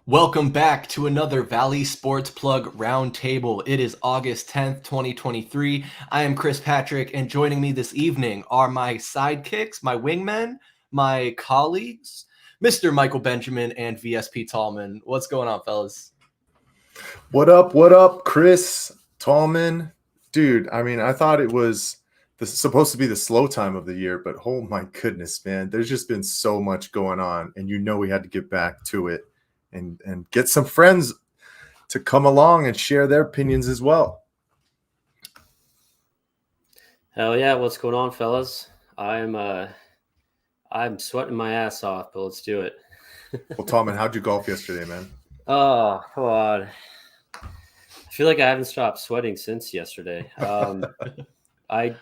Welcome back to another Valley Sports Plug Roundtable. It is August 10th, 2023. I am Chris Patrick, and joining me this evening are my sidekicks, my wingmen, my colleagues, Mr. Michael Benjamin and VSP Tallman. What's going on, fellas? What up, Chris Tallman? Dude, I thought it was supposed to be the slow time of the year, but oh my goodness, man, there's just been so much going on, and we had to get back to it and get some friends to come along and share their opinions as well. Hell yeah, what's going on, fellas? I'm sweating my ass off, but let's do it. Well, Tallman, how'd you golf yesterday, man? Oh, God. I feel like I haven't stopped sweating since yesterday. I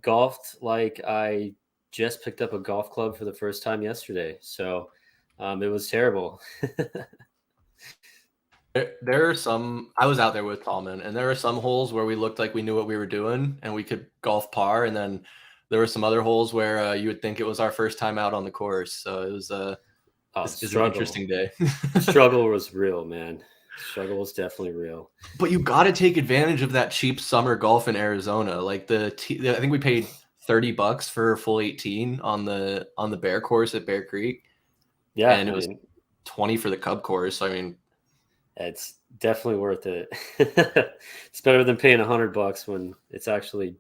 golfed like I just picked up a golf club for the first time yesterday, so it was terrible. There are some, I was out there with Tallman, and there are some holes where we looked like we knew what we were doing and we could golf par. And then there were some other holes where you would think it was our first time out on the course. So it was it's an interesting day. Struggle was real, man. Struggle was definitely real. But you got to take advantage of that cheap summer golf in Arizona. Like I think we paid $30 for a full 18 on the Bear course at Bear Creek. Yeah, and it was 20 for the Cub course. I mean, it's definitely worth it. It's better than paying $100 when it's actually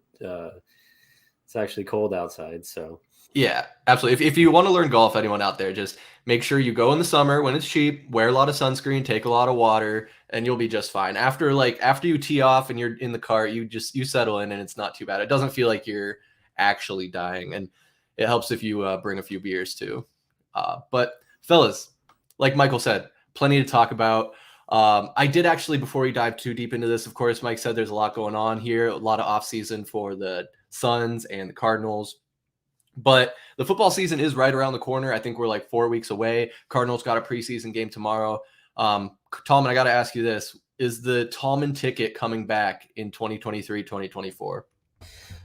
cold outside. So yeah, absolutely. If you want to learn golf, anyone out there, just make sure you go in the summer when it's cheap, wear a lot of sunscreen, take a lot of water, and you'll be just fine. After you tee off and you're in the cart, you settle in and it's not too bad. It doesn't feel like you're actually dying, and it helps if you bring a few beers too. But fellas, like Michael said, plenty to talk about. I did actually, before we dive too deep into this, of course, Mike said there's a lot going on here, a lot of offseason for the Suns and the Cardinals. But the football season is right around the corner. I think we're like 4 weeks away. Cardinals got a preseason game tomorrow. Tallman, I got to ask you this. Is the Tallman ticket coming back in 2023, 2024?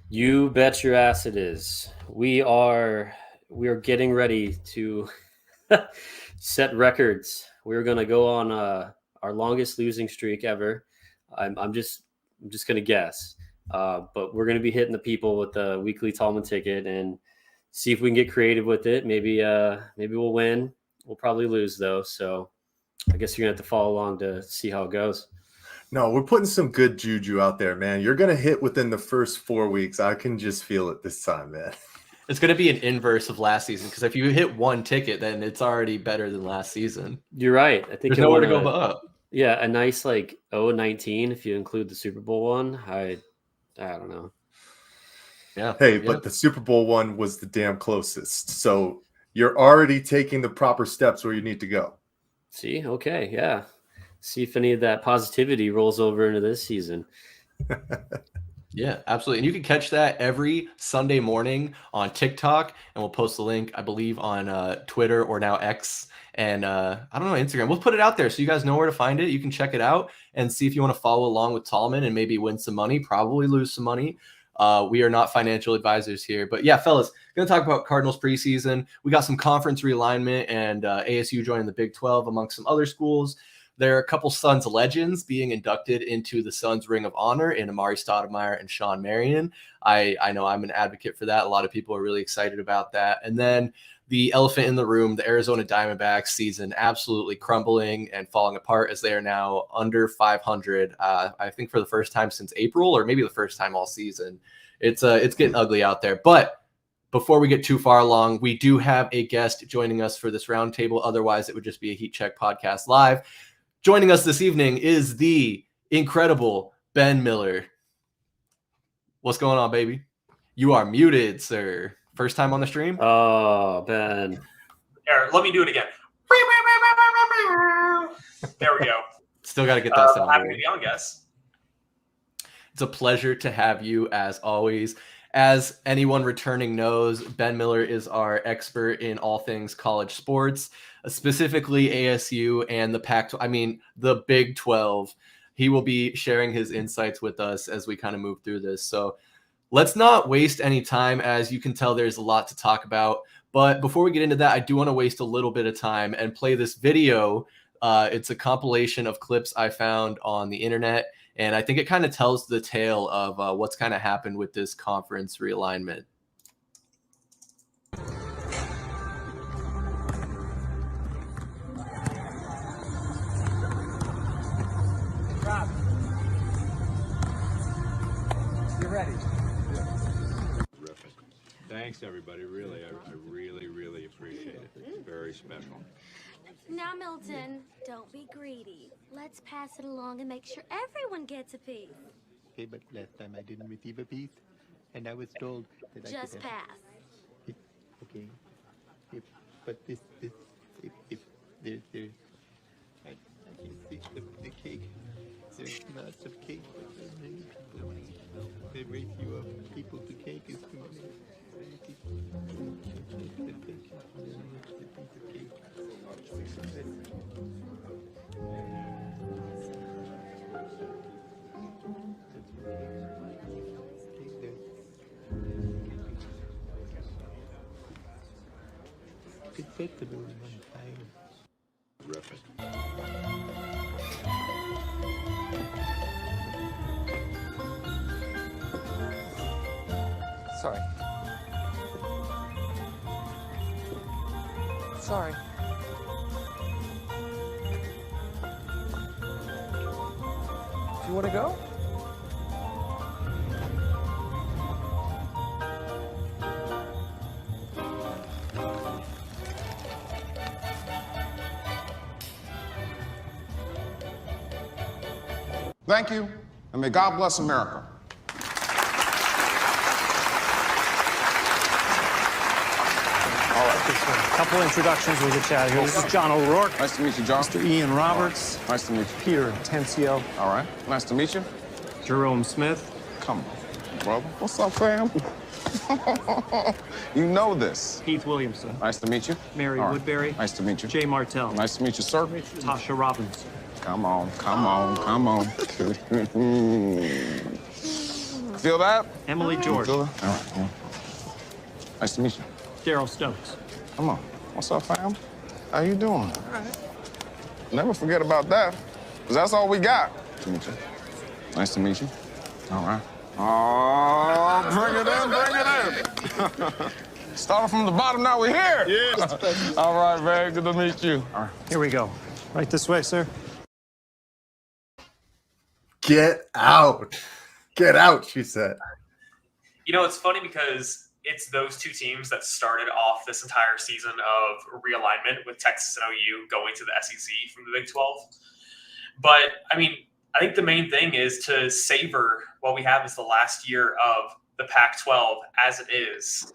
You bet your ass it is. We are getting ready to set records. We're going to go on our longest losing streak ever. I'm just going to guess. But we're going to be hitting the people with the weekly Tallman ticket and see if we can get creative with it. Maybe we'll win. We'll probably lose though. So I guess you're going to have to follow along to see how it goes. No, we're putting some good juju out there, man. You're going to hit within the first 4 weeks. I can just feel it this time, man. It's going to be an inverse of last season, because if you hit one ticket, then it's already better than last season. You're right. I think there's nowhere to go but up. Yeah, a nice like 0-19 if you include the Super Bowl one. I don't know. Yeah. Hey, but the Super Bowl one was the damn closest. So you're already taking the proper steps where you need to go. See, okay, yeah. See if any of that positivity rolls over into this season. Yeah, absolutely. And you can catch that every Sunday morning on TikTok, and we'll post the link, I believe, on Twitter or now X, and I don't know, Instagram. We'll put it out there so you guys know where to find it. You can check it out and see if you want to follow along with Tallman and maybe win some money, probably lose some money. We are not financial advisors here. But yeah, fellas, going to talk about Cardinals preseason. We got some conference realignment and ASU joining the Big 12 amongst some other schools. There are a couple Suns legends being inducted into the Suns Ring of Honor in Amare, Stoudemire, and Shawn Marion. I know I'm an advocate for that. A lot of people are really excited about that. And then the elephant in the room, the Arizona Diamondbacks season absolutely crumbling and falling apart as they are now under 500. I think for the first time since April, or maybe the first time all season. It's getting ugly out there. But before we get too far along, we do have a guest joining us for this roundtable. Otherwise, it would just be a Heat Check podcast live. Joining us this evening is the incredible Ben Miller. What's going on, baby? You are muted, sir. First time on the stream? Oh, Ben. Here, let me do it again. There we go. Still got to get that sound. Happy to be on, guys. It's a pleasure to have you, as always. As anyone returning knows, Ben Miller is our expert in all things college sports, specifically ASU and the Big 12. He will be sharing his insights with us as we kind of move through this. So let's not waste any time. As you can tell, there's a lot to talk about. But before we get into that, I do want to waste a little bit of time and play this video It's a compilation of clips I found on the internet, and I think it kind of tells the tale of what's kind of happened with this conference realignment. You're ready. Terrific. Thanks, everybody. Really, I really appreciate it. It's very special. Now, Milton, don't be greedy. Let's pass it along and make sure everyone gets a piece. Okay, but last time I didn't receive a piece, and I was told that Just I could have... pass. Okay. But if there, I can see the cake. There's lots of cake. The ratio of people to cake is too many. Acceptable in one time. Terrific. Sorry. Sorry. Do you want to go? Thank you, and may God bless America. All right. A couple introductions. We'll get you out of here. This is John O'Rourke. Nice to meet you, John. Mr. Ian Roberts. Nice to meet you. Peter Tencio. All right. Nice to meet you. Jerome Smith. Come on, brother. What's up, fam? You know this. Keith Williamson. Nice to meet you. Mary All right. Woodbury. Nice to meet you. Jay Martell. Nice to meet you, sir. Tasha Robbins. Come on, come on, come on. Feel that? Emily George. Feel that? All right. Yeah. Nice to meet you. Daryl Stokes. Come on. What's up, fam? How you doing? All right. Never forget about that, because that's all we got. Nice to meet you. Nice to meet you. All right. Oh, bring it in. Started from the bottom, now we're here. Yes. All right, very good to meet you. All right. Here we go. Right this way, sir. Get out. Get out, she said. You know, it's funny because it's those two teams that started off this entire season of realignment with Texas and OU going to the SEC from the Big 12. But, I mean, I think the main thing is to savor what we have as the last year of the Pac-12 as it is.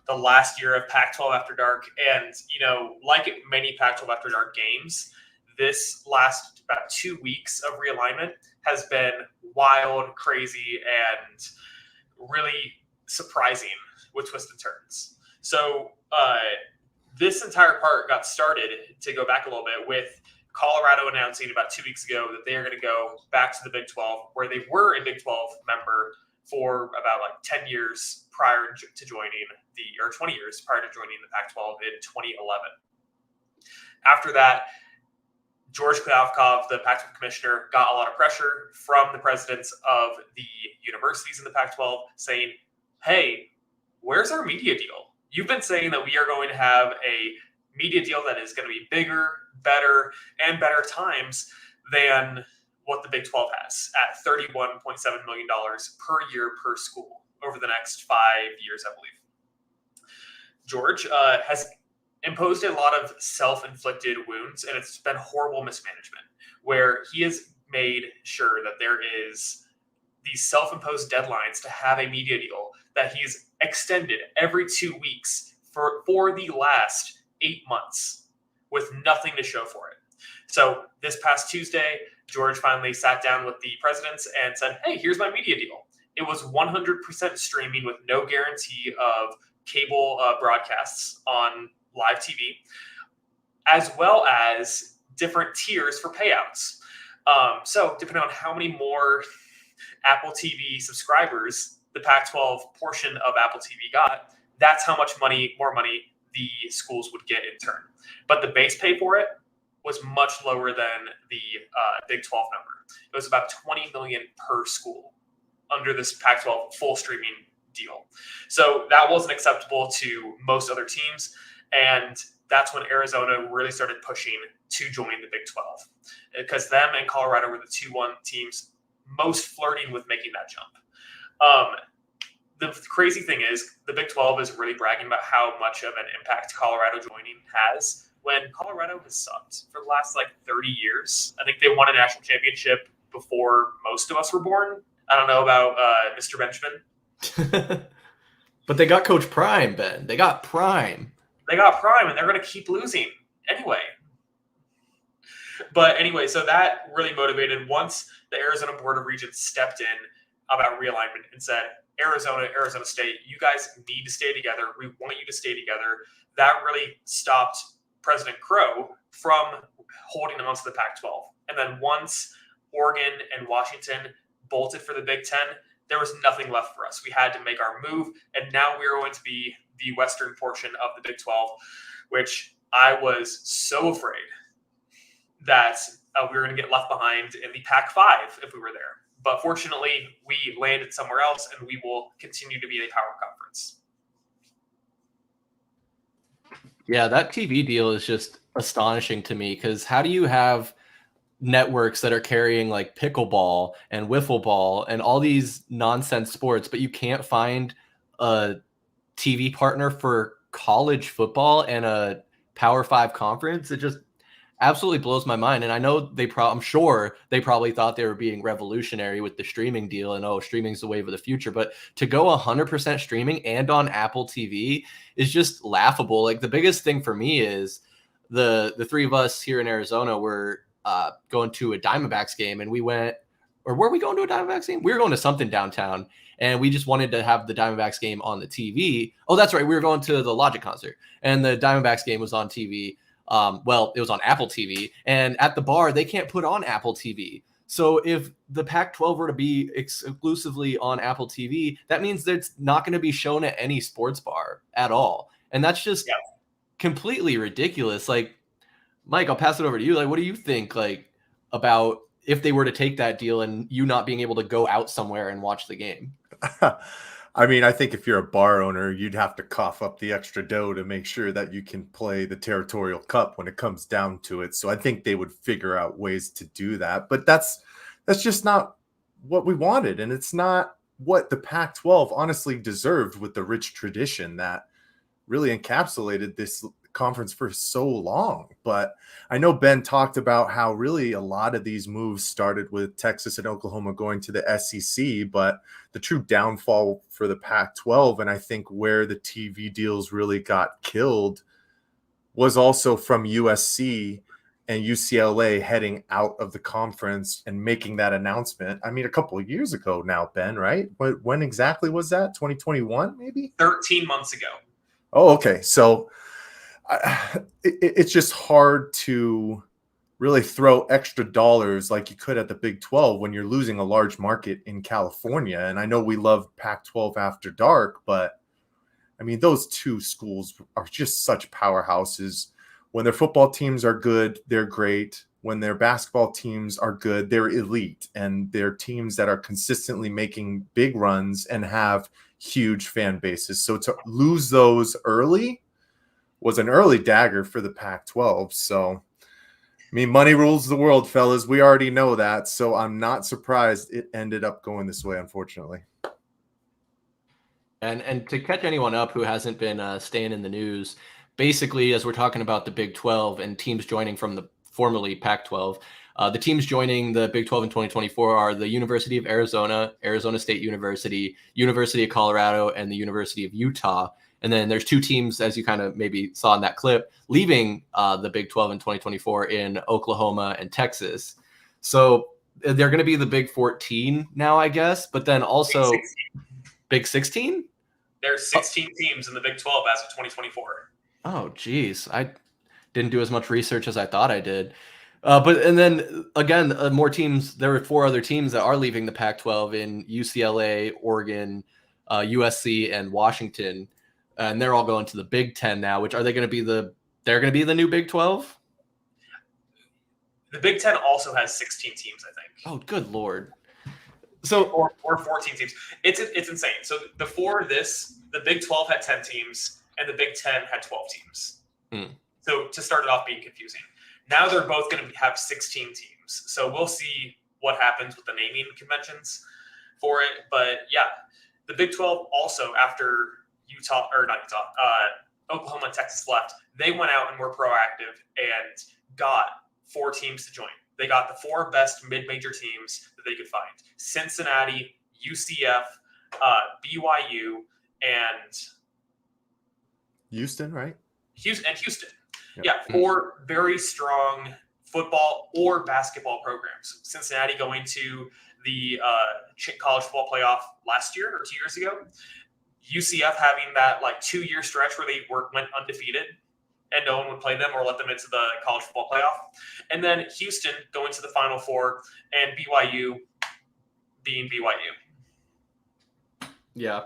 The last year of Pac-12 After Dark. And, you know, like many Pac-12 After Dark games, this last about 2 weeks of realignment has been wild, crazy, and really surprising with twists and turns. So this entire part got started, to go back a little bit, with Colorado announcing about 2 weeks ago that they are going to go back to the Big 12, where they were a Big 12 member for about 10 years prior to joining or 20 years prior to joining the Pac-12 in 2011. After that, George Klyavkov, the Pac-12 commissioner, got a lot of pressure from the presidents of the universities in the Pac-12 saying, hey, where's our media deal? You've been saying that we are going to have a media deal that is going to be bigger, better, and better times than what the Big 12 has at $31.7 million per year per school over the next 5 years, I believe. George has imposed a lot of self-inflicted wounds, and it's been horrible mismanagement, where he has made sure that there is these self-imposed deadlines to have a media deal that he's extended every 2 weeks for the last 8 months with nothing to show for it. So this past Tuesday, George finally sat down with the presidents and said, hey, here's my media deal. It was 100% streaming with no guarantee of cable broadcasts on live TV, as well as different tiers for payouts. So depending on how many more Apple TV subscribers the Pac-12 portion of Apple TV got, that's how much more money the schools would get in turn. But the base pay for it was much lower than the Big 12 number. It was about $20 million per school under this Pac-12 full streaming deal. So that wasn't acceptable to most other teams, and that's when Arizona really started pushing to join the Big 12, because them and Colorado were the 2-1 teams most flirting with making that jump. The crazy thing is the Big 12 is really bragging about how much of an impact Colorado joining has, when Colorado has sucked for the last 30 years. I think they won a national championship before most of us were born. I don't know about Mr. Benjamin. But they got Coach Prime, Ben. They got Prime. They got Prime, and they're going to keep losing anyway. But anyway, so that really motivated once the Arizona Board of Regents stepped in about realignment and said, Arizona State, you guys need to stay together. We want you to stay together. That really stopped President Crow from holding on to the Pac-12. And then once Oregon and Washington bolted for the Big Ten, there was nothing left for us. We had to make our move, and now we're going to be the western portion of the Big 12, which I was so afraid that we were going to get left behind in the Pac-5 if we were there. But fortunately, we landed somewhere else, and we will continue to be a power conference. Yeah, that TV deal is just astonishing to me, because how do you have networks that are carrying pickleball and wiffle ball and all these nonsense sports, but you can't find a TV partner for college football and a Power 5 conference? It just absolutely blows my mind. And I know I'm sure they probably thought they were being revolutionary with the streaming deal and, streaming's the wave of the future. But to go 100% streaming and on Apple TV is just laughable. The biggest thing for me is the three of us here in Arizona were going to a Diamondbacks game, and we went, or were we going to a Diamondbacks game? We were going to something downtown, and we just wanted to have the Diamondbacks game on the TV. Oh, that's right. We were going to the Logic concert, and the Diamondbacks game was on TV. It was on Apple TV, and at the bar, they can't put on Apple TV. So if the Pac-12 were to be exclusively on Apple TV, that means that it's not going to be shown at any sports bar at all. And that's just completely ridiculous. Mike, I'll pass it over to you. What do you think, about if they were to take that deal and you not being able to go out somewhere and watch the game? I mean, I think if you're a bar owner, you'd have to cough up the extra dough to make sure that you can play the Territorial Cup when it comes down to it. So I think they would figure out ways to do that. But that's just not what we wanted. And it's not what the Pac-12 honestly deserved, with the rich tradition that really encapsulated this conference for so long. But I know Ben talked about how really a lot of these moves started with Texas and Oklahoma going to the SEC, but the true downfall for the Pac-12, and I think where the TV deals really got killed, was also from USC and UCLA heading out of the conference and making that announcement. I mean, a couple of years ago now, Ben, right? When exactly was that? 2021, maybe? 13 months ago. Oh, okay. So it's just hard to really throw extra dollars like you could at the Big 12 when you're losing a large market in California. And I know we love Pac-12 After Dark, but I mean, those two schools are just such powerhouses. When their football teams are good, they're great. When their basketball teams are good, they're elite. And they're teams that are consistently making big runs and have huge fan bases. So to lose those early was an early dagger for the Pac-12. So, I mean, money rules the world, fellas. We already know that. So I'm not surprised it ended up going this way, unfortunately. And to catch anyone up who hasn't been staying in the news, basically, as we're talking about the Big 12 and teams joining from the formerly Pac-12, the teams joining the Big 12 in 2024 are the University of Arizona, Arizona State University, University of Colorado, and the University of Utah. And then there's two teams, as you kind of maybe saw in that clip, leaving the Big 12 in 2024 in Oklahoma and Texas. So they're going to be the Big 14 now, I guess. But then also Big 16? There's 16 teams in the Big 12 as of 2024. Oh, geez. I didn't do as much research as I thought I did. And then, again, more teams. There were 4 other teams that are leaving the Pac-12 in UCLA, Oregon, USC, and Washington. And they're all going to the Big 10 now, which are they going to be they're going to be the new Big 12? The Big Ten also has 16 teams, I think. Oh, good Lord. So or 14 teams. It's insane. So before this, the Big 12 had 10 teams and the Big 10 had 12 teams. So to start it off being confusing. Now they're both going to have 16 teams. So we'll see what happens with the naming conventions for it. But yeah, the Big 12 also, after Oklahoma and Texas left, they went out and were proactive and got 4 teams to join. They got the 4 best mid-major teams that they could find: Cincinnati, UCF, BYU, and Houston, right? Houston. Yeah, 4 very strong football or basketball programs. Cincinnati going to the college football playoff last year or 2 years ago. UCF having that 2-year stretch where they went undefeated and no one would play them or let them into the college football playoff. And then Houston going to the Final Four, and BYU being BYU. Yeah.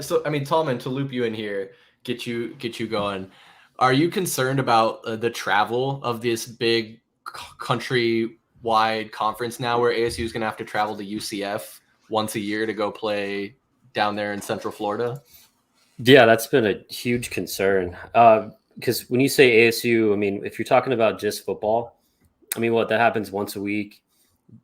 So, I mean, Tallman, to loop you in here, get you going. Are you concerned about the travel of this big country-wide conference now where ASU is going to have to travel to UCF once a year to go play down there in Central Florida? Yeah, that's been a huge concern. Because when you say ASU, I mean, if you're talking about just football, I mean, that happens once a week,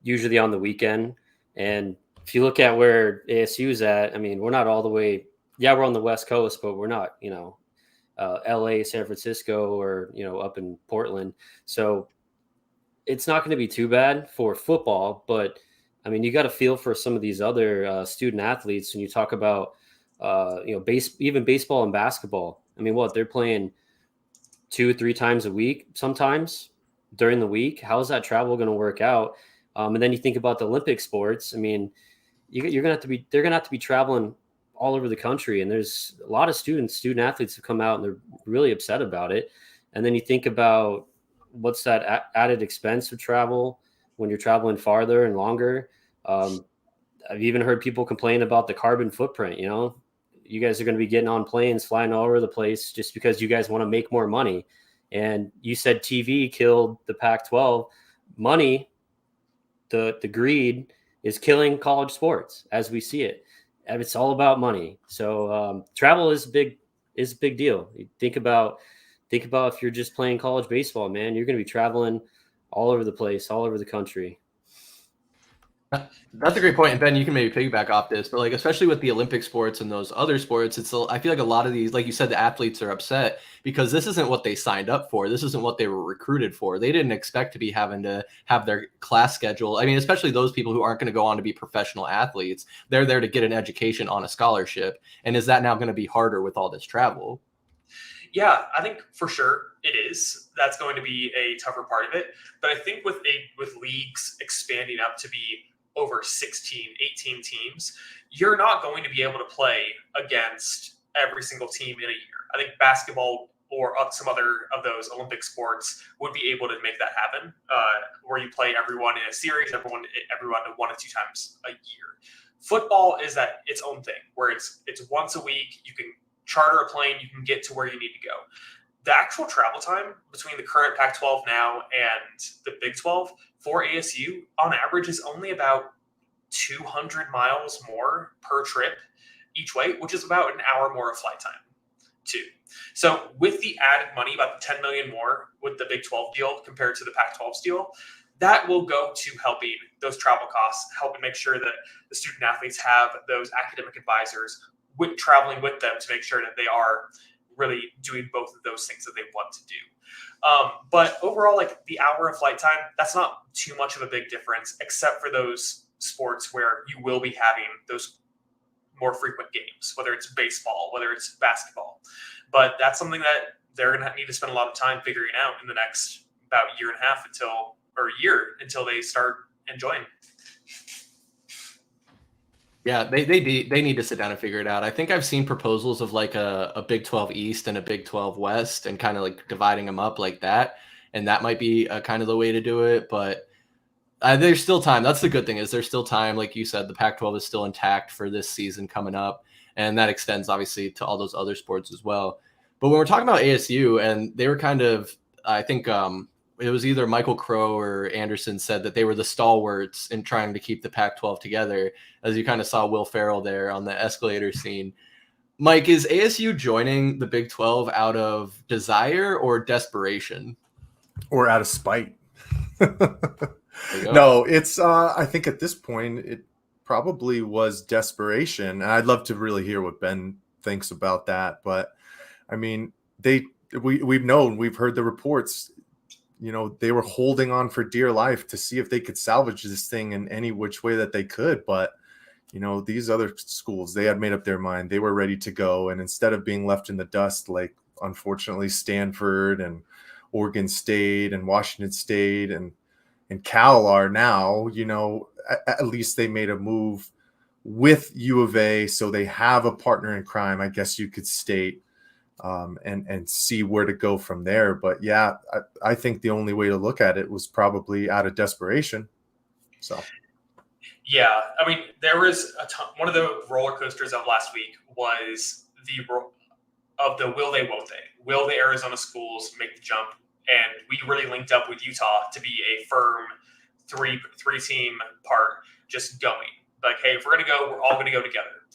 usually on the weekend. And if you look at where ASU is at, I mean, we're not all the way. Yeah, we're on the West Coast, but we're not, LA, San Francisco, or, up in Portland. So it's not going to be too bad for football. But, I mean, you got to feel for some of these other student athletes when you talk about, even baseball and basketball. I mean, they're playing 2-3 times a week sometimes during the week. How is that travel going to work out? And then you think about the Olympic sports. I mean, they're going to have to be traveling all over the country. And there's a lot of student athletes have come out and they're really upset about it. And then you think about what's that added expense of travel when you're traveling farther and longer. I've even heard people complain about the carbon footprint. You guys are going to be getting on planes, flying all over the place just because you guys want to make more money. And you said TV killed the Pac-12. Money, the greed, is killing college sports as we see it. And it's all about money. So travel is a big deal. You think about if you're just playing college baseball, man, you're going to be traveling all over the place, all over the country. That's a great point. And Ben, you can maybe piggyback off this, but especially with the Olympic sports and those other sports, I feel like a lot of these, like you said, the athletes are upset because this isn't what they signed up for. This isn't what they were recruited for. They didn't expect to be having to have their class schedule. I mean, especially those people who aren't going to go on to be professional athletes. They're there to get an education on a scholarship. And is that now going to be harder with all this travel? Yeah, I think for sure it is. That's going to be a tougher part of it. But I think with leagues expanding up to be over 16, 18 teams, you're not going to be able to play against every single team in a year. I think basketball or some other of those Olympic sports would be able to make that happen, where you play everyone in a series, everyone 1 or 2 times a year. Football is that its own thing, where it's once a week. You can charter a plane, you can get to where you need to go. The actual travel time between the current Pac-12 now and the Big 12 for ASU on average is only about 200 miles more per trip each way, which is about an hour more of flight time too. So with the added money, about the $10 million more with the Big 12 deal compared to the Pac-12's deal, that will go to helping those travel costs, helping make sure that the student athletes have those academic advisors traveling with them to make sure that they are really doing both of those things that they want to do. But overall, the hour of flight time, that's not too much of a big difference, except for those sports where you will be having those more frequent games, whether it's baseball, whether it's basketball. But that's something that they're going to need to spend a lot of time figuring out in the next about year and a half until they start enjoying. Yeah, they need to sit down and figure it out. I think I've seen proposals of a Big 12 East and a Big 12 West and kind of dividing them up like that. And that might be kind of the way to do it. But there's still time. That's the good thing, is there's still time. Like you said, the Pac-12 is still intact for this season coming up. And that extends obviously to all those other sports as well. But when we're talking about ASU, and they were kind of, I think it was either Michael Crow or Anderson said that they were the stalwarts in trying to keep the Pac-12 together, as you kind of saw Will Ferrell there on the escalator scene. Mike, is ASU joining the Big 12 out of desire or desperation? Or out of spite? No, it's I think at this point it probably was desperation. And I'd love to really hear what Ben thinks about that. But I mean, we've heard the reports, they were holding on for dear life to see if they could salvage this thing in any which way that they could. But these other schools, they had made up their mind. They were ready to go. And instead of being left in the dust, like unfortunately Stanford and Oregon State and Washington State and Cal are now, at least they made a move with U of A. So they have a partner in crime, I guess you could state, and see where to go from there. But yeah, I think the only way to look at it was probably out of desperation. So. Yeah, I mean, there was a ton. One of the roller coasters of last week was the will they, won't they? Will the Arizona schools make the jump? And we really linked up with Utah to be a firm three-team part, just going. Like, hey, if we're going to go, we're all going to go together.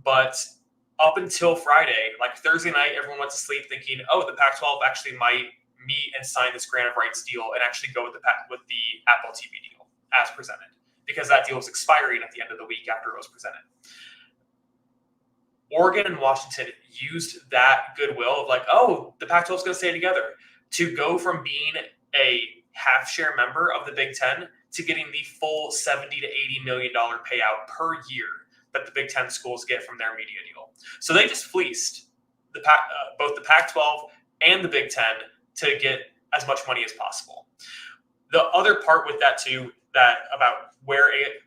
But up until Friday, like Thursday night, everyone went to sleep thinking, oh, the Pac-12 actually might meet and sign this grant of rights deal and actually go with the Apple TV deal as presented, because that deal was expiring at the end of the week after it was presented. Oregon and Washington used that goodwill of like, oh, the Pac-12 is going to stay together, to go from being a half-share member of the Big Ten to getting the full $70 to $80 million payout per year that the Big Ten schools get from their media deal. So they just fleeced both the Pac-12 and the Big Ten to get as much money as possible. The other part with that too, that about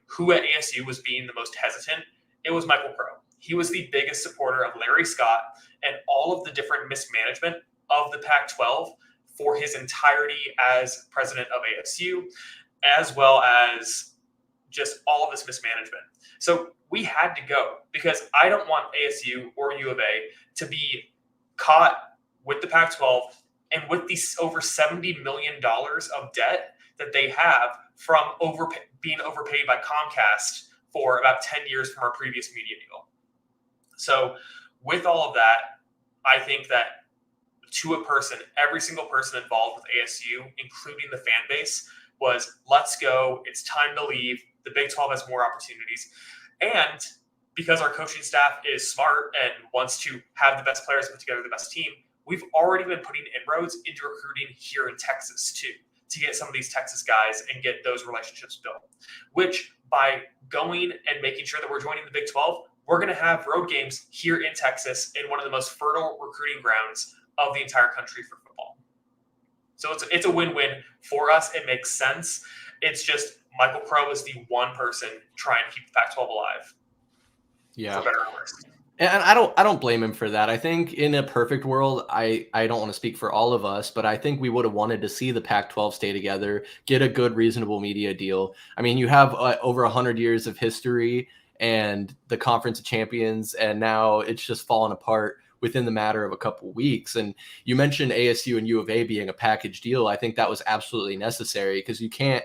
who at ASU was being the most hesitant, it was Michael Crow. He was the biggest supporter of Larry Scott and all of the different mismanagement of the Pac-12 for his entirety as president of ASU, as well as just all of this mismanagement. So we had to go, because I don't want ASU or U of A to be caught with the Pac-12 and with these over $70 million of debt that they have from being overpaid by Comcast for about 10 years from our previous media deal. So with all of that, I think that to a person, every single person involved with ASU, including the fan base, was let's go. It's time to leave. The Big 12 has more opportunities. And because our coaching staff is smart and wants to have the best players put together the best team, we've already been putting inroads into recruiting here in Texas too, to get some of these Texas guys and get those relationships built, which by going and making sure that we're joining the Big 12, we're going to have road games here in Texas in one of the most fertile recruiting grounds of the entire country for football. So it's a win-win for us. It makes sense. It's just Michael Crow is the one person trying to keep the Pac-12 alive. Yeah. For better or worse. And I don't blame him for that. I think in a perfect world, I don't want to speak for all of us, but I think we would have wanted to see the Pac-12 stay together, get a good, reasonable media deal. I mean, you have over 100 years of history and the Conference of Champions, and now it's just fallen apart within the matter of a couple of weeks. And you mentioned ASU and U of A being a package deal. I think that was absolutely necessary, because you can't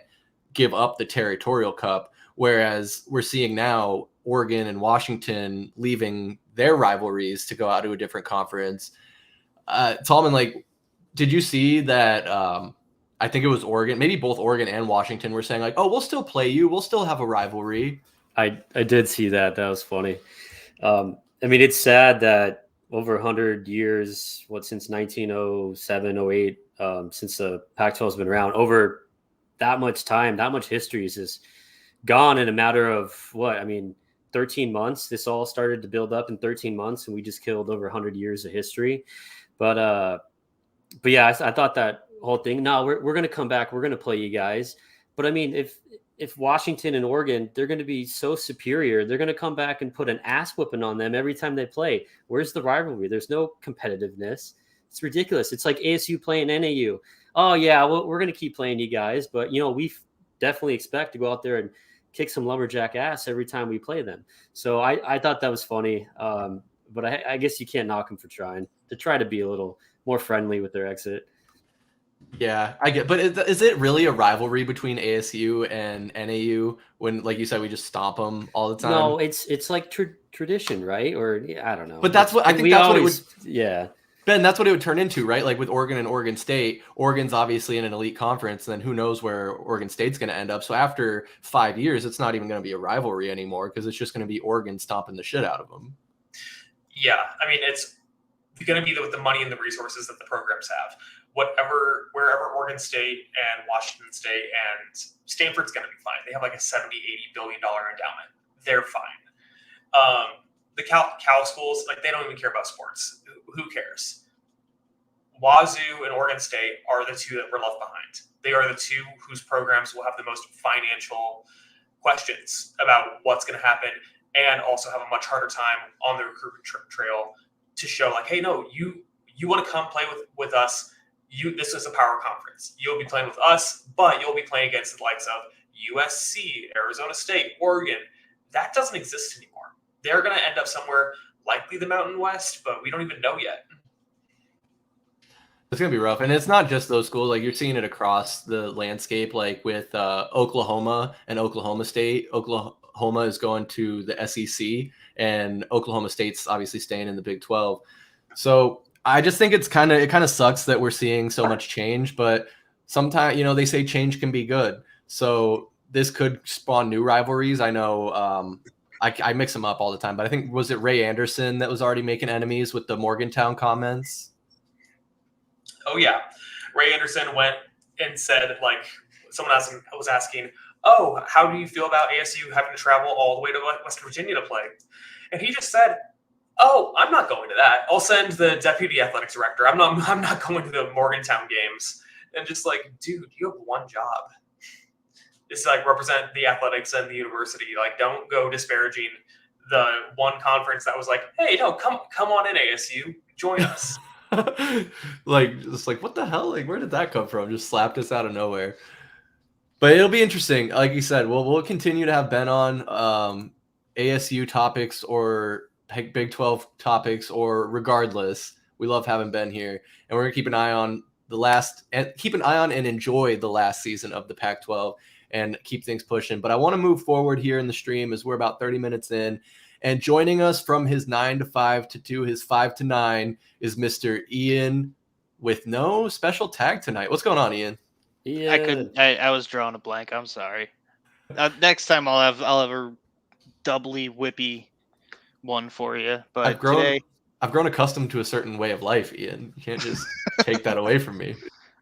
give up the Territorial Cup, whereas we're seeing now Oregon and Washington leaving their rivalries to go out to a different conference. Tallman, like, did you see that? I think it was Oregon, maybe both Oregon and Washington were saying like, oh, we'll still play you. We'll still have a rivalry. I did see that. That was funny. I mean, it's sad that over 100 years, since 1907, 08, since the Pac-12 has been around, over that much time, that much history is just gone in a matter of 13 months. This all started to build up in 13 months, and we just killed over 100 years of history. But yeah, I thought that whole thing, no, we're going to come back. We're going to play you guys. But I mean, if Washington and Oregon, they're going to be so superior, they're going to come back and put an ass whooping on them every time they play. Where's the rivalry? There's no competitiveness. It's ridiculous. It's like ASU playing NAU. Oh yeah, well, we're going to keep playing you guys, but we definitely expect to go out there and kick some lumberjack ass every time we play them. So I thought that was funny. But I guess you can't knock them for trying to be a little more friendly with their exit. Yeah, I get, but is it really a rivalry between ASU and NAU when, like you said, we just stomp them all the time? No, it's like tradition, right? Or I don't know. But that's what I think. That's what it would. Yeah. Ben, that's what it would turn into, right? Like with Oregon and Oregon State. Oregon's obviously in an elite conference, and then who knows where Oregon State's going to end up. So after 5 years, it's not even going to be a rivalry anymore because it's just going to be Oregon stomping the shit out of them. Yeah, I mean, it's going to be with the money and the resources that the programs have. Wherever Oregon State and Washington State and Stanford's going to be fine. They have like a $70-80 billion endowment. They're fine. The Cal schools, like, they don't even care about sports. Who cares? Wazoo and Oregon State are the two that were left behind. They are the two whose programs will have the most financial questions about what's going to happen, and also have a much harder time on the recruitment trail to show, like, hey, no, you want to come play with us. This is a power conference. You'll be playing with us, but you'll be playing against the likes of USC, Arizona State, Oregon. That doesn't exist anymore. They're going to end up somewhere, likely the Mountain West, but we don't even know yet. It's going to be rough. And it's not just those schools. Like, you're seeing it across the landscape, like with Oklahoma and Oklahoma State. Oklahoma is going to the SEC, and Oklahoma State's obviously staying in the Big 12. So I just think it kind of sucks that we're seeing so much change, but sometimes, they say change can be good. So this could spawn new rivalries. I know I mix them up all the time, but I think, was it Ray Anderson that was already making enemies with the Morgantown comments? Oh, yeah. Ray Anderson went and said, like, someone was asking, oh, how do you feel about ASU having to travel all the way to West Virginia to play? And he just said, oh, I'm not going to that. I'll send the deputy athletics director. I'm not going to the Morgantown games. And just like, dude, you have one job. It's like, represent the athletics and the university. Like, don't go disparaging the one conference that was like, hey, no, come on in, ASU, join us. Just like, what the hell? Like, where did that come from? Just slapped us out of nowhere. But it'll be interesting. Like you said, we'll continue to have Ben on ASU topics or Big 12 topics, or regardless. We love having Ben here, and we're gonna keep an eye on and enjoy the last season of the Pac-12 and keep things pushing. But I want to move forward here in the stream as we're about 30 minutes in. And joining us from his 9 to 5 to his 5 to 9 is Mr. Ian, with no special tag tonight. What's going on, Ian? Yeah. I was drawing a blank. I'm sorry. Next time I'll have a doubly whippy one for you. But I've grown accustomed to a certain way of life, Ian. You can't just take that away from me.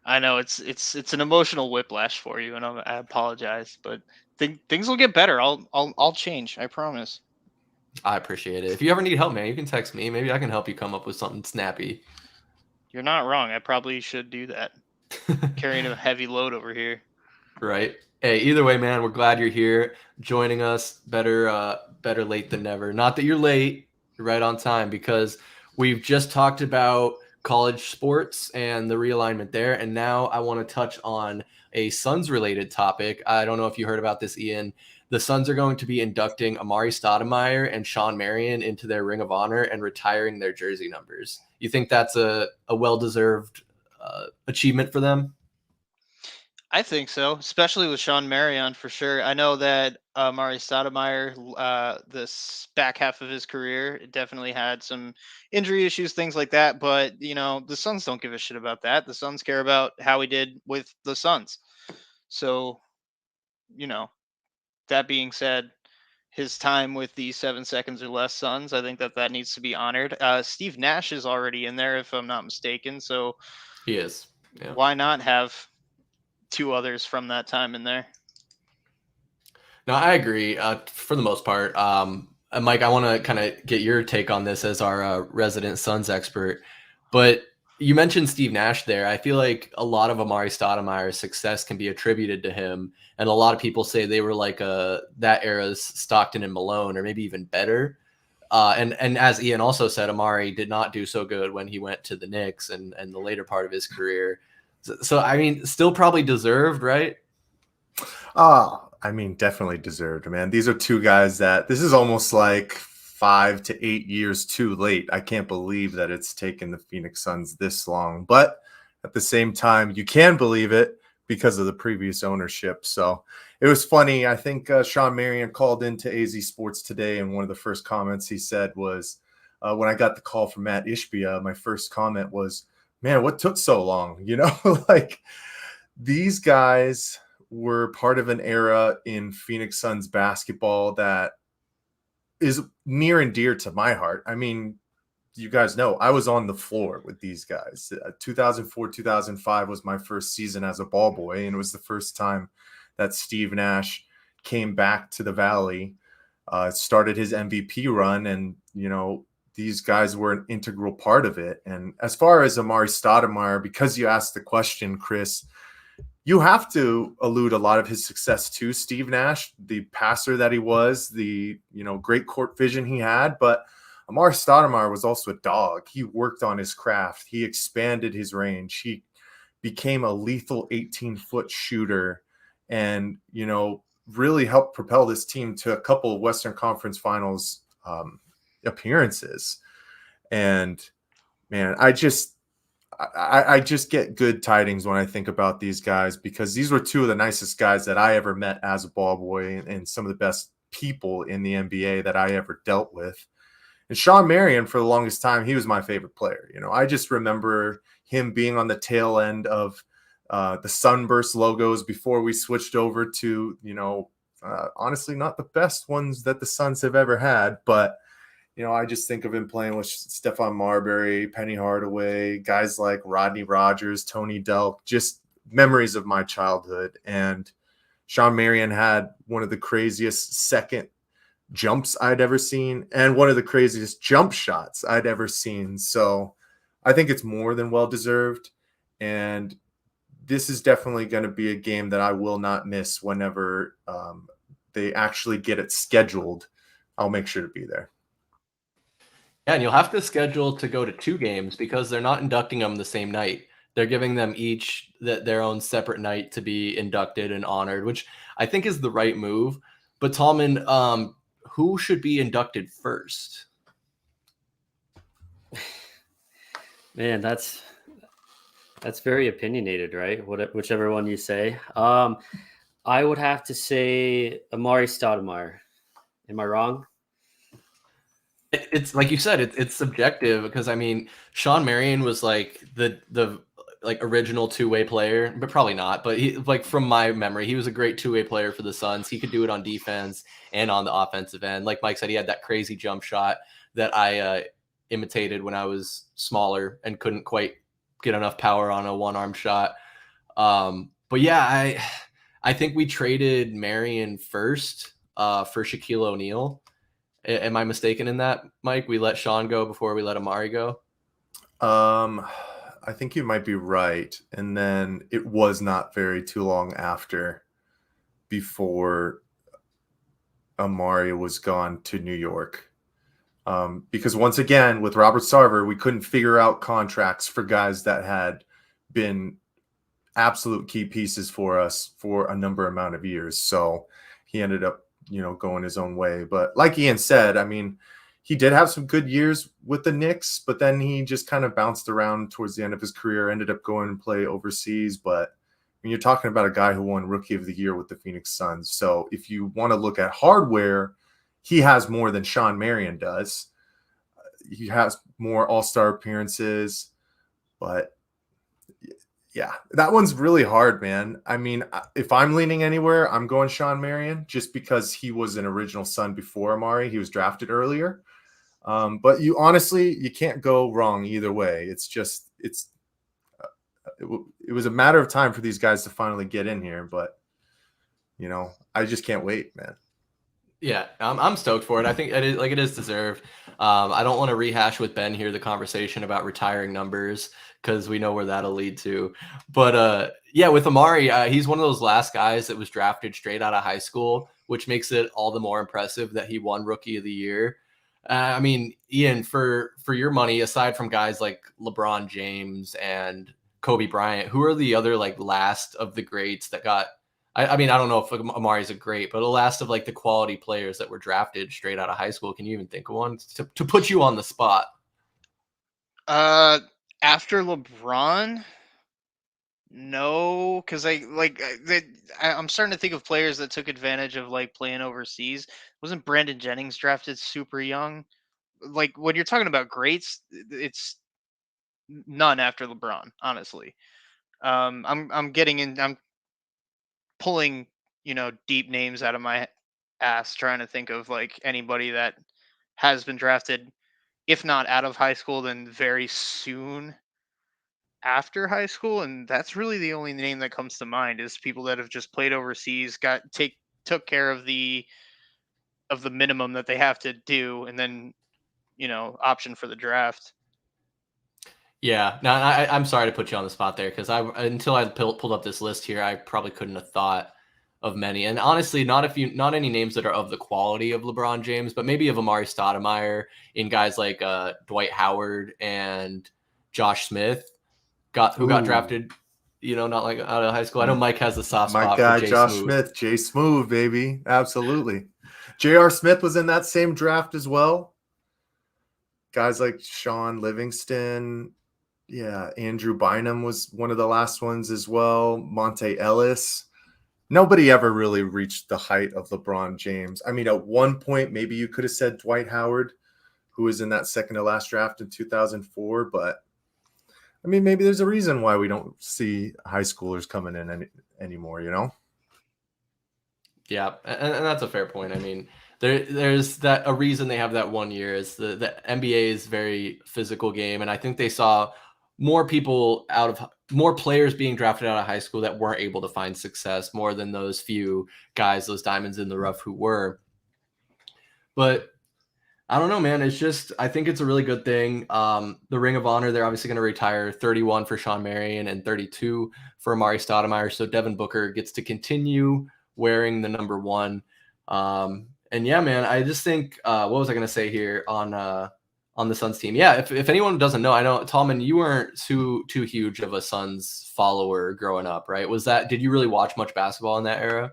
I know it's an emotional whiplash for you, and I apologize, but things will get better. I'll change. I promise. I appreciate it. If you ever need help, man, you can text me. Maybe I can help you come up with something snappy. You're not wrong. I probably should do that. Carrying a heavy load over here. Right. Hey, either way, man, we're glad you're here joining us. Better late than never. Not that you're late, you're right on time, because we've just talked about college sports and the realignment there. And now I want to touch on a Suns related topic. I don't know if you heard about this, Ian. The Suns are going to be inducting Amare Stoudemire and Shawn Marion into their Ring of Honor and retiring their jersey numbers. You think that's a well-deserved achievement for them? I think so, especially with Shawn Marion for sure. I know that Amare Stoudemire, this back half of his career, definitely had some injury issues, things like that. But, the Suns don't give a shit about that. The Suns care about how he did with the Suns. So, that being said, his time with the 7 seconds or less Suns, I think that needs to be honored. Steve Nash is already in there, if I'm not mistaken. So he is. Yeah. Why not have two others from that time in there? No, I agree for the most part. Mike, I want to kind of get your take on this as our resident Suns expert. But you mentioned Steve Nash there. I feel like a lot of Amare Stoudemire's success can be attributed to him. And a lot of people say they were like that era's Stockton and Malone, or maybe even better. And as Ian also said, Amare did not do so good when he went to the Knicks and the later part of his career. So, I mean, still probably deserved, right? I mean, definitely deserved, man. These are two guys that this is almost like 5 to 8 years too late. I can't believe that it's taken the Phoenix Suns this long, but at the same time, you can believe it because of the previous ownership. So it was funny. I think Shawn Marion called into AZ Sports today, and one of the first comments he said was, when I got the call from Matt Ishbia, my first comment was, man, what took so long? You know, like these guys were part of an era in Phoenix Suns basketball that is near and dear to my heart. I mean, you guys know I was on the floor with these guys. 2004, 2005 was my first season as a ball boy, and it was the first time that Steve Nash came back to the Valley, started his MVP run, and, you know, these guys were an integral part of it. And as far as Amare Stoudemire, because you asked the question, Chris, you have to allude a lot of his success to Steve Nash, the passer that he was, the, you know, great court vision he had. But Amare Stoudemire was also a dog. He worked on his craft. He expanded his range. He became a lethal 18-foot shooter and, you know, really helped propel this team to a couple of Western Conference Finals appearances. And, man, I just get good tidings when I think about these guys, because these were two of the nicest guys that I ever met as a ball boy, and some of the best people in the NBA that I ever dealt with. And Shawn Marion, for the longest time, he was my favorite player. You know, I just remember him being on the tail end of the Sunburst logos before we switched over to, you know, honestly, not the best ones that the Suns have ever had, but you know, I just think of him playing with Stephon Marbury, Penny Hardaway, guys like Rodney Rogers, Tony Delk, just memories of my childhood. And Shawn Marion had one of the craziest second jumps I'd ever seen, and one of the craziest jump shots I'd ever seen. So I think it's more than well-deserved. And this is definitely going to be a game that I will not miss whenever they actually get it scheduled. I'll make sure to be there. Yeah, and you'll have to schedule to go to 2 games because they're not inducting them the same night. They're giving them each their own separate night to be inducted and honored, which I think is the right move. But Tallman, who should be inducted first? Man, that's very opinionated, right? Whichever one you say. I would have to say Amare Stoudemire. Am I wrong? It's like you said, it's subjective, because I mean, Shawn Marion was like the like original two-way player, but probably not. But he, like, from my memory, he was a great two-way player for the Suns. He could do it on defense and on the offensive end. Like Mike said, he had that crazy jump shot that I imitated when I was smaller and couldn't quite get enough power on a one-arm shot. But yeah, I think we traded Marion first for Shaquille O'Neal. Am I mistaken in that, Mike? We let Shawn go before we let Amare go? I think you might be right. And then it was not very too long before Amare was gone to New York. Because once again, with Robert Sarver, we couldn't figure out contracts for guys that had been absolute key pieces for us for a number amount of years. So he ended up, you know, going his own way. But like Ian said, I mean, he did have some good years with the Knicks, but then he just kind of bounced around towards the end of his career, ended up going and play overseas. But when you're talking about a guy who won Rookie of the Year with the Phoenix Suns, so if you want to look at hardware, he has more than Shawn Marion does. He has more All-Star appearances, but yeah, that one's really hard, man. I mean, if I'm leaning anywhere, I'm going Shawn Marion, just because he was an original Sun before Amare. He was drafted earlier. But you can't go wrong either way. It was a matter of time for these guys to finally get in here. But, you know, I just can't wait, man. Yeah, I'm stoked for it. I think it is deserved. I don't want to rehash with Ben here the conversation about retiring numbers, because we know where that'll lead to. But yeah, with Amare, he's one of those last guys that was drafted straight out of high school, which makes it all the more impressive that he won Rookie of the Year. I mean, Ian, for your money, aside from guys like LeBron James and Kobe Bryant, who are the other like last of the greats that got? I mean, I don't know if Amare's a great, but the last of like the quality players that were drafted straight out of high school. Can you even think of one to put you on the spot? After LeBron, No, because I'm starting to think of players that took advantage of like playing overseas. Wasn't Brandon Jennings drafted super young? Like when you're talking about greats, it's none after LeBron, honestly. I'm pulling, deep names out of my ass trying to think of like anybody that has been drafted, if not out of high school, then very soon after high school, and that's really the only name that comes to mind is people that have just played overseas, took care of the minimum that they have to do, and then option for the draft. Yeah, no, I'm sorry to put you on the spot there because until I pulled up this list here, I probably couldn't have thought of many. And honestly, not any names that are of the quality of LeBron James, but maybe of Amare Stoudemire in guys like Dwight Howard and Josh Smith who got drafted, not like out of high school. I know Mike has a soft My spot guy for Jay Josh Smoot. Smith, Jay Smooth, baby, absolutely. J.R. Smith was in that same draft as well. Guys like Shawn Livingston. Yeah, Andrew Bynum was one of the last ones as well. Monte Ellis. Nobody ever really reached the height of LeBron James. I mean, at one point, maybe you could have said Dwight Howard, who was in that second to last draft in 2004. But, I mean, maybe there's a reason why we don't see high schoolers coming in anymore, Yeah, and that's a fair point. I mean, there's a reason they have that 1 year is the NBA is very physical game, and I think they saw more players being drafted out of high school that weren't able to find success more than those few guys, those diamonds in the rough who were. But I don't know, man. I think it's a really good thing. The Ring of Honor, they're obviously going to retire 31 for Shawn Marion and 32 for Amare Stoudemire. So Devin Booker gets to continue wearing the number 1. And yeah, man, I just think, what was I going to say here on the Suns team? Yeah, if anyone doesn't know, I know, Tallman, you weren't too huge of a Suns follower growing up, right? Did you really watch much basketball in that era?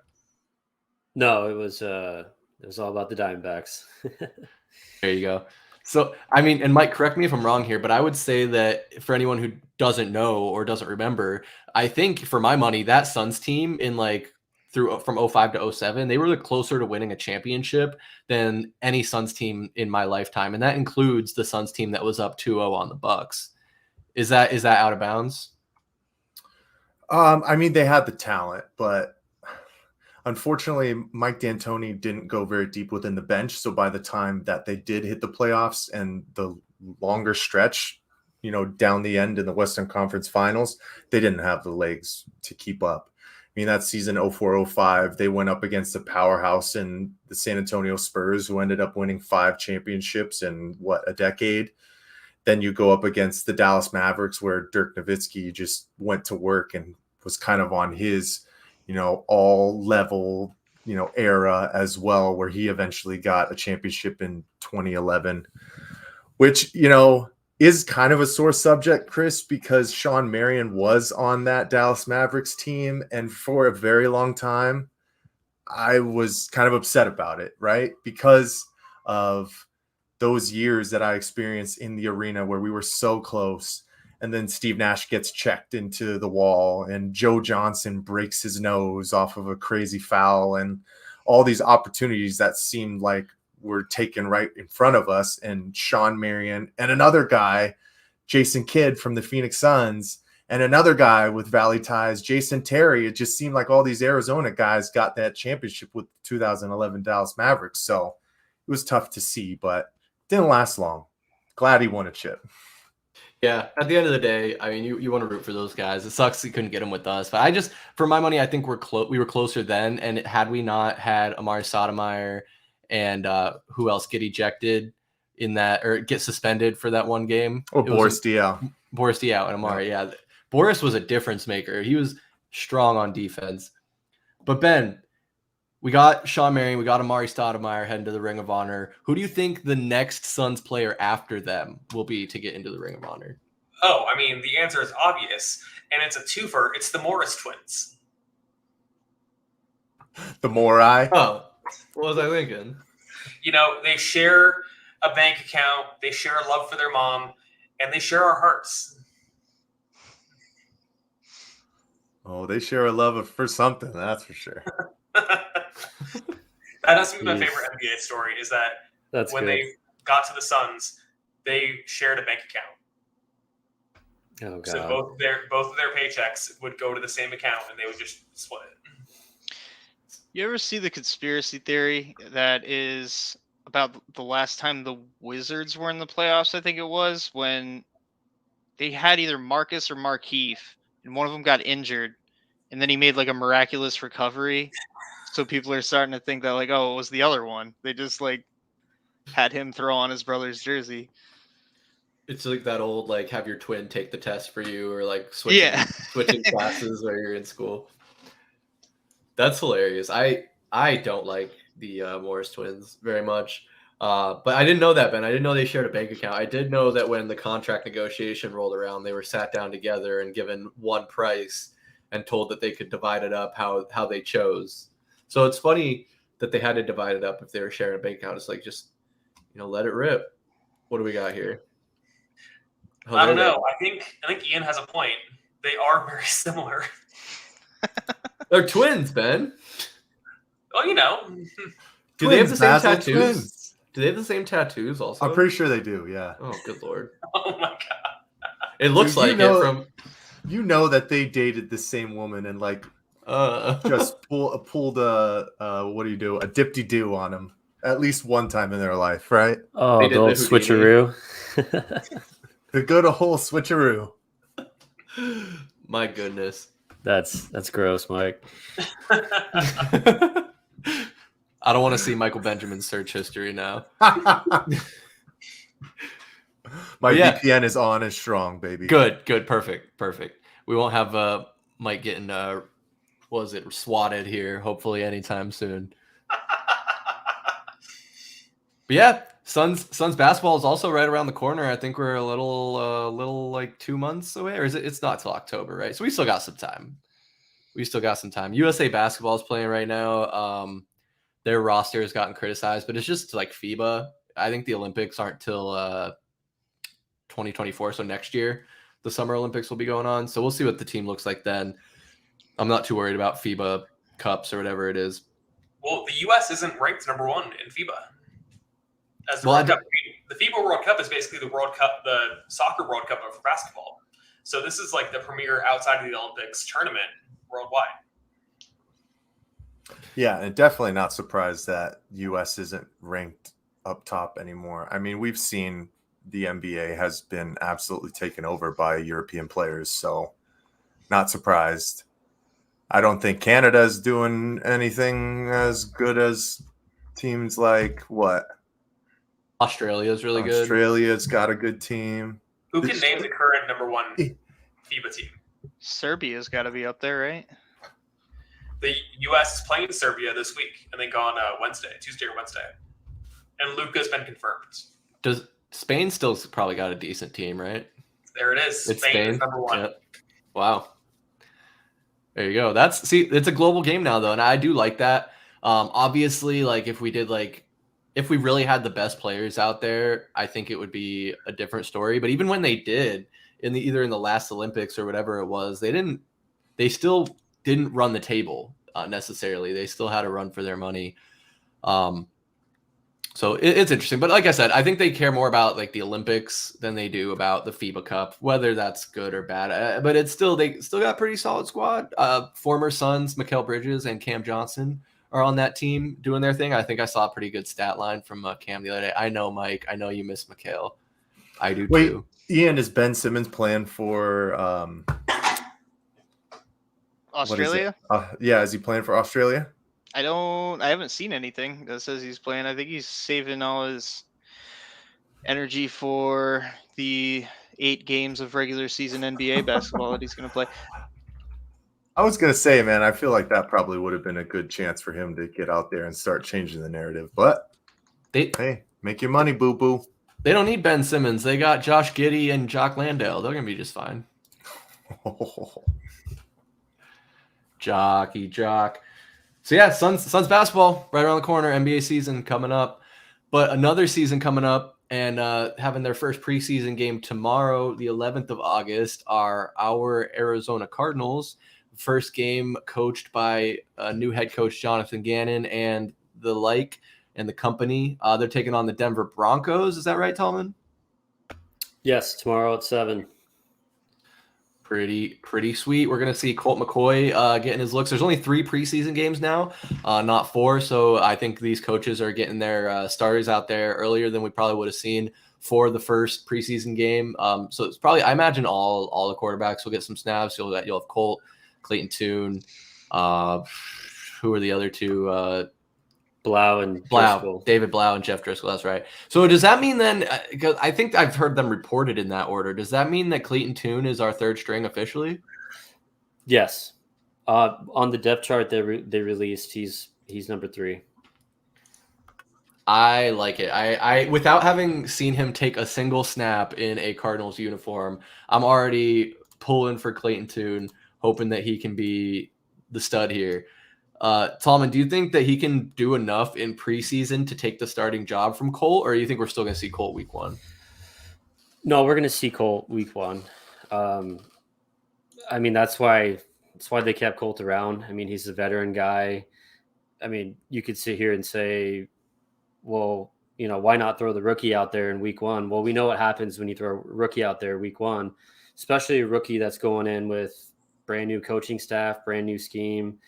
No, it was all about the Diamondbacks. There you go. So, I mean, and Mike, correct me if I'm wrong here, but I would say that for anyone who doesn't know or doesn't remember, I think for my money, that Suns team from 05 to 07, they were closer to winning a championship than any Suns team in my lifetime. And that includes the Suns team that was up 2-0 on the Bucks. Is that out of bounds? I mean, they had the talent, but unfortunately, Mike D'Antoni didn't go very deep within the bench. So by the time that they did hit the playoffs and the longer stretch, down the end in the Western Conference Finals, they didn't have the legs to keep up. I mean, that season 04-05, they went up against a powerhouse in the San Antonio Spurs, who ended up winning 5 championships in, a decade. Then you go up against the Dallas Mavericks, where Dirk Nowitzki just went to work and was kind of on his, all level, era as well, where he eventually got a championship in 2011, which, is kind of a sore subject, Chris, because Shawn Marion was on that Dallas Mavericks team. And for a very long time, I was kind of upset about it, right? Because of those years that I experienced in the arena where we were so close. And then Steve Nash gets checked into the wall and Joe Johnson breaks his nose off of a crazy foul and all these opportunities that seemed like were taken right in front of us. And Shawn Marion and another guy, Jason Kidd from the Phoenix Suns, and another guy with Valley ties, Jason Terry. It just seemed like all these Arizona guys got that championship with 2011 Dallas Mavericks. So it was tough to see, but didn't last long. Glad he won a chip. Yeah, at the end of the day, I mean, you want to root for those guys. It sucks you couldn't get them with us, but for my money, I think we were closer then. And had we not had Amare Stoudemire and who else get ejected in that or get suspended for that one game? Boris Diaw. Boris Diaw and Amare, yeah. Boris was a difference maker. He was strong on defense. But Ben, we got Shawn Marion, we got Amare Stoudemire heading to the Ring of Honor. Who do you think the next Suns player after them will be to get into the Ring of Honor? Oh, I mean, the answer is obvious, and it's a twofer. It's the Morris twins. The Morai? Oh, what was I thinking? They share a bank account, they share a love for their mom, and they share our hearts. Oh, they share a love for something, that's for sure. That has to be my Jeez. favorite NBA story. Is that That's when good. they got to the Suns, they shared a bank account. Oh god. So both of their paychecks would go to the same account, and they would just split it. You ever see the conspiracy theory that is about the last time the Wizards were in the playoffs? I think it was when they had either Marcus or Markieff, and one of them got injured, and then he made like a miraculous recovery. So people are starting to think that like, oh, it was the other one. They just like had him throw on his brother's jersey. It's like that old like have your twin take the test for you, or like switching classes while you're in school. That's hilarious. I don't like the Morris twins very much. But I didn't know that, Ben. I didn't know they shared a bank account. I did know that when the contract negotiation rolled around, they were sat down together and given one price and told that they could divide it up how they chose. So it's funny that they had to divide it up if they were sharing a bank account. It's like, just, let it rip. What do we got here? I don't know. I think Ian has a point. They are very similar. They're twins, Ben. Well, Do they have the same Basil, tattoos? twins. Do they have the same tattoos also? I'm pretty sure they do, yeah. Oh, good Lord. Oh my god. It looks Dude, like it from... You know that they dated the same woman and like just pulled a what do you do? A dip-de-doo on him at least one time in their life, right? Oh, the old switcheroo. The good whole switcheroo. My goodness. That's gross, Mike. I don't want to see Michael Benjamin's search history now. My VPN is on and strong, baby. Good, perfect. We won't have Mike getting swatted here, hopefully anytime soon. But yeah, Suns basketball is also right around the corner. I think we're a little like 2 months away, or is it? It's not till October, right? So we still got some time. USA basketball is playing right now. Their roster has gotten criticized, but it's just like FIBA. I think the Olympics aren't till 2024, so next year the Summer Olympics will be going on. So we'll see what the team looks like then. I'm not too worried about FIBA Cups or whatever it is. Well, the U.S. isn't ranked number 1 in FIBA. As the World Cup. The FIBA World Cup is basically the World Cup, the soccer World Cup for basketball. So this is like the premier outside of the Olympics tournament worldwide. Yeah, and definitely not surprised that U.S. isn't ranked up top anymore. I mean, we've seen the NBA has been absolutely taken over by European players, so not surprised. I don't think Canada's doing anything as good as teams like what? Australia's really good. Australia's got a good team. Who can name the current number 1 FIBA team? Serbia's got to be up there, right? The U.S. is playing Serbia this week, I think on Tuesday or Wednesday. And Luka's been confirmed. Does Spain still probably got a decent team, right? There it is. It's Spain is number 1. Yep. Wow. There you go. It's a global game now, though, and I do like that. Obviously, like if we really had the best players out there, I think it would be a different story. But even when they did, either in the last Olympics or whatever it was, they still didn't run the table necessarily. They still had to run for their money. So it's interesting. But like I said, I think they care more about like the Olympics than they do about the FIBA Cup, whether that's good or bad. But they still got a pretty solid squad. Former Suns, Mikal Bridges and Cam Johnson are on that team doing their thing. I think I saw a pretty good stat line from Cam the other day. I know, Mike. I know you miss Mikal. I do too. Ian, is Ben Simmons playing for Australia? Is he playing for Australia? I haven't seen anything that says he's playing. I think he's saving all his energy for the 8 games of regular season NBA basketball that he's going to play. I was going to say, man, I feel like that probably would have been a good chance for him to get out there and start changing the narrative. But hey, make your money, boo-boo. They don't need Ben Simmons. They got Josh Giddey and Jock Landale. They're going to be just fine. Jock. So yeah, Suns basketball right around the corner. NBA season coming up, but another season coming up, and having their first preseason game tomorrow, the 11th of August, are our Arizona Cardinals first game coached by a new head coach, Jonathan Gannon, and the company. They're taking on the Denver Broncos. Is that right, Tallman? Yes, tomorrow at 7. Pretty sweet. We're going to see Colt McCoy getting his looks. There's only 3 preseason games now, not 4. So I think these coaches are getting their starters out there earlier than we probably would have seen for the first preseason game. So it's probably, I imagine all the quarterbacks will get some snaps. You'll have Colt, Clayton Tune. Who are the other 2? David Blau and Jeff Driscoll. That's right. So does that mean then, because I think I've heard them reported in that order, does that mean that Clayton Tune is our 3rd string officially? Yes. On the depth chart they released, he's number 3. I like it. I without having seen him take a single snap in a Cardinals uniform, I'm already pulling for Clayton Tune, hoping that he can be the stud here. Tallman, do you think that he can do enough in preseason to take the starting job from Colt, or do you think we're still going to see Colt week 1? No, we're going to see Colt week 1. I mean, that's why they kept Colt around. I mean, he's a veteran guy. I mean, you could sit here and say, well, why not throw the rookie out there in week 1? Well, we know what happens when you throw a rookie out there week 1, especially a rookie that's going in with brand new coaching staff, brand new scheme.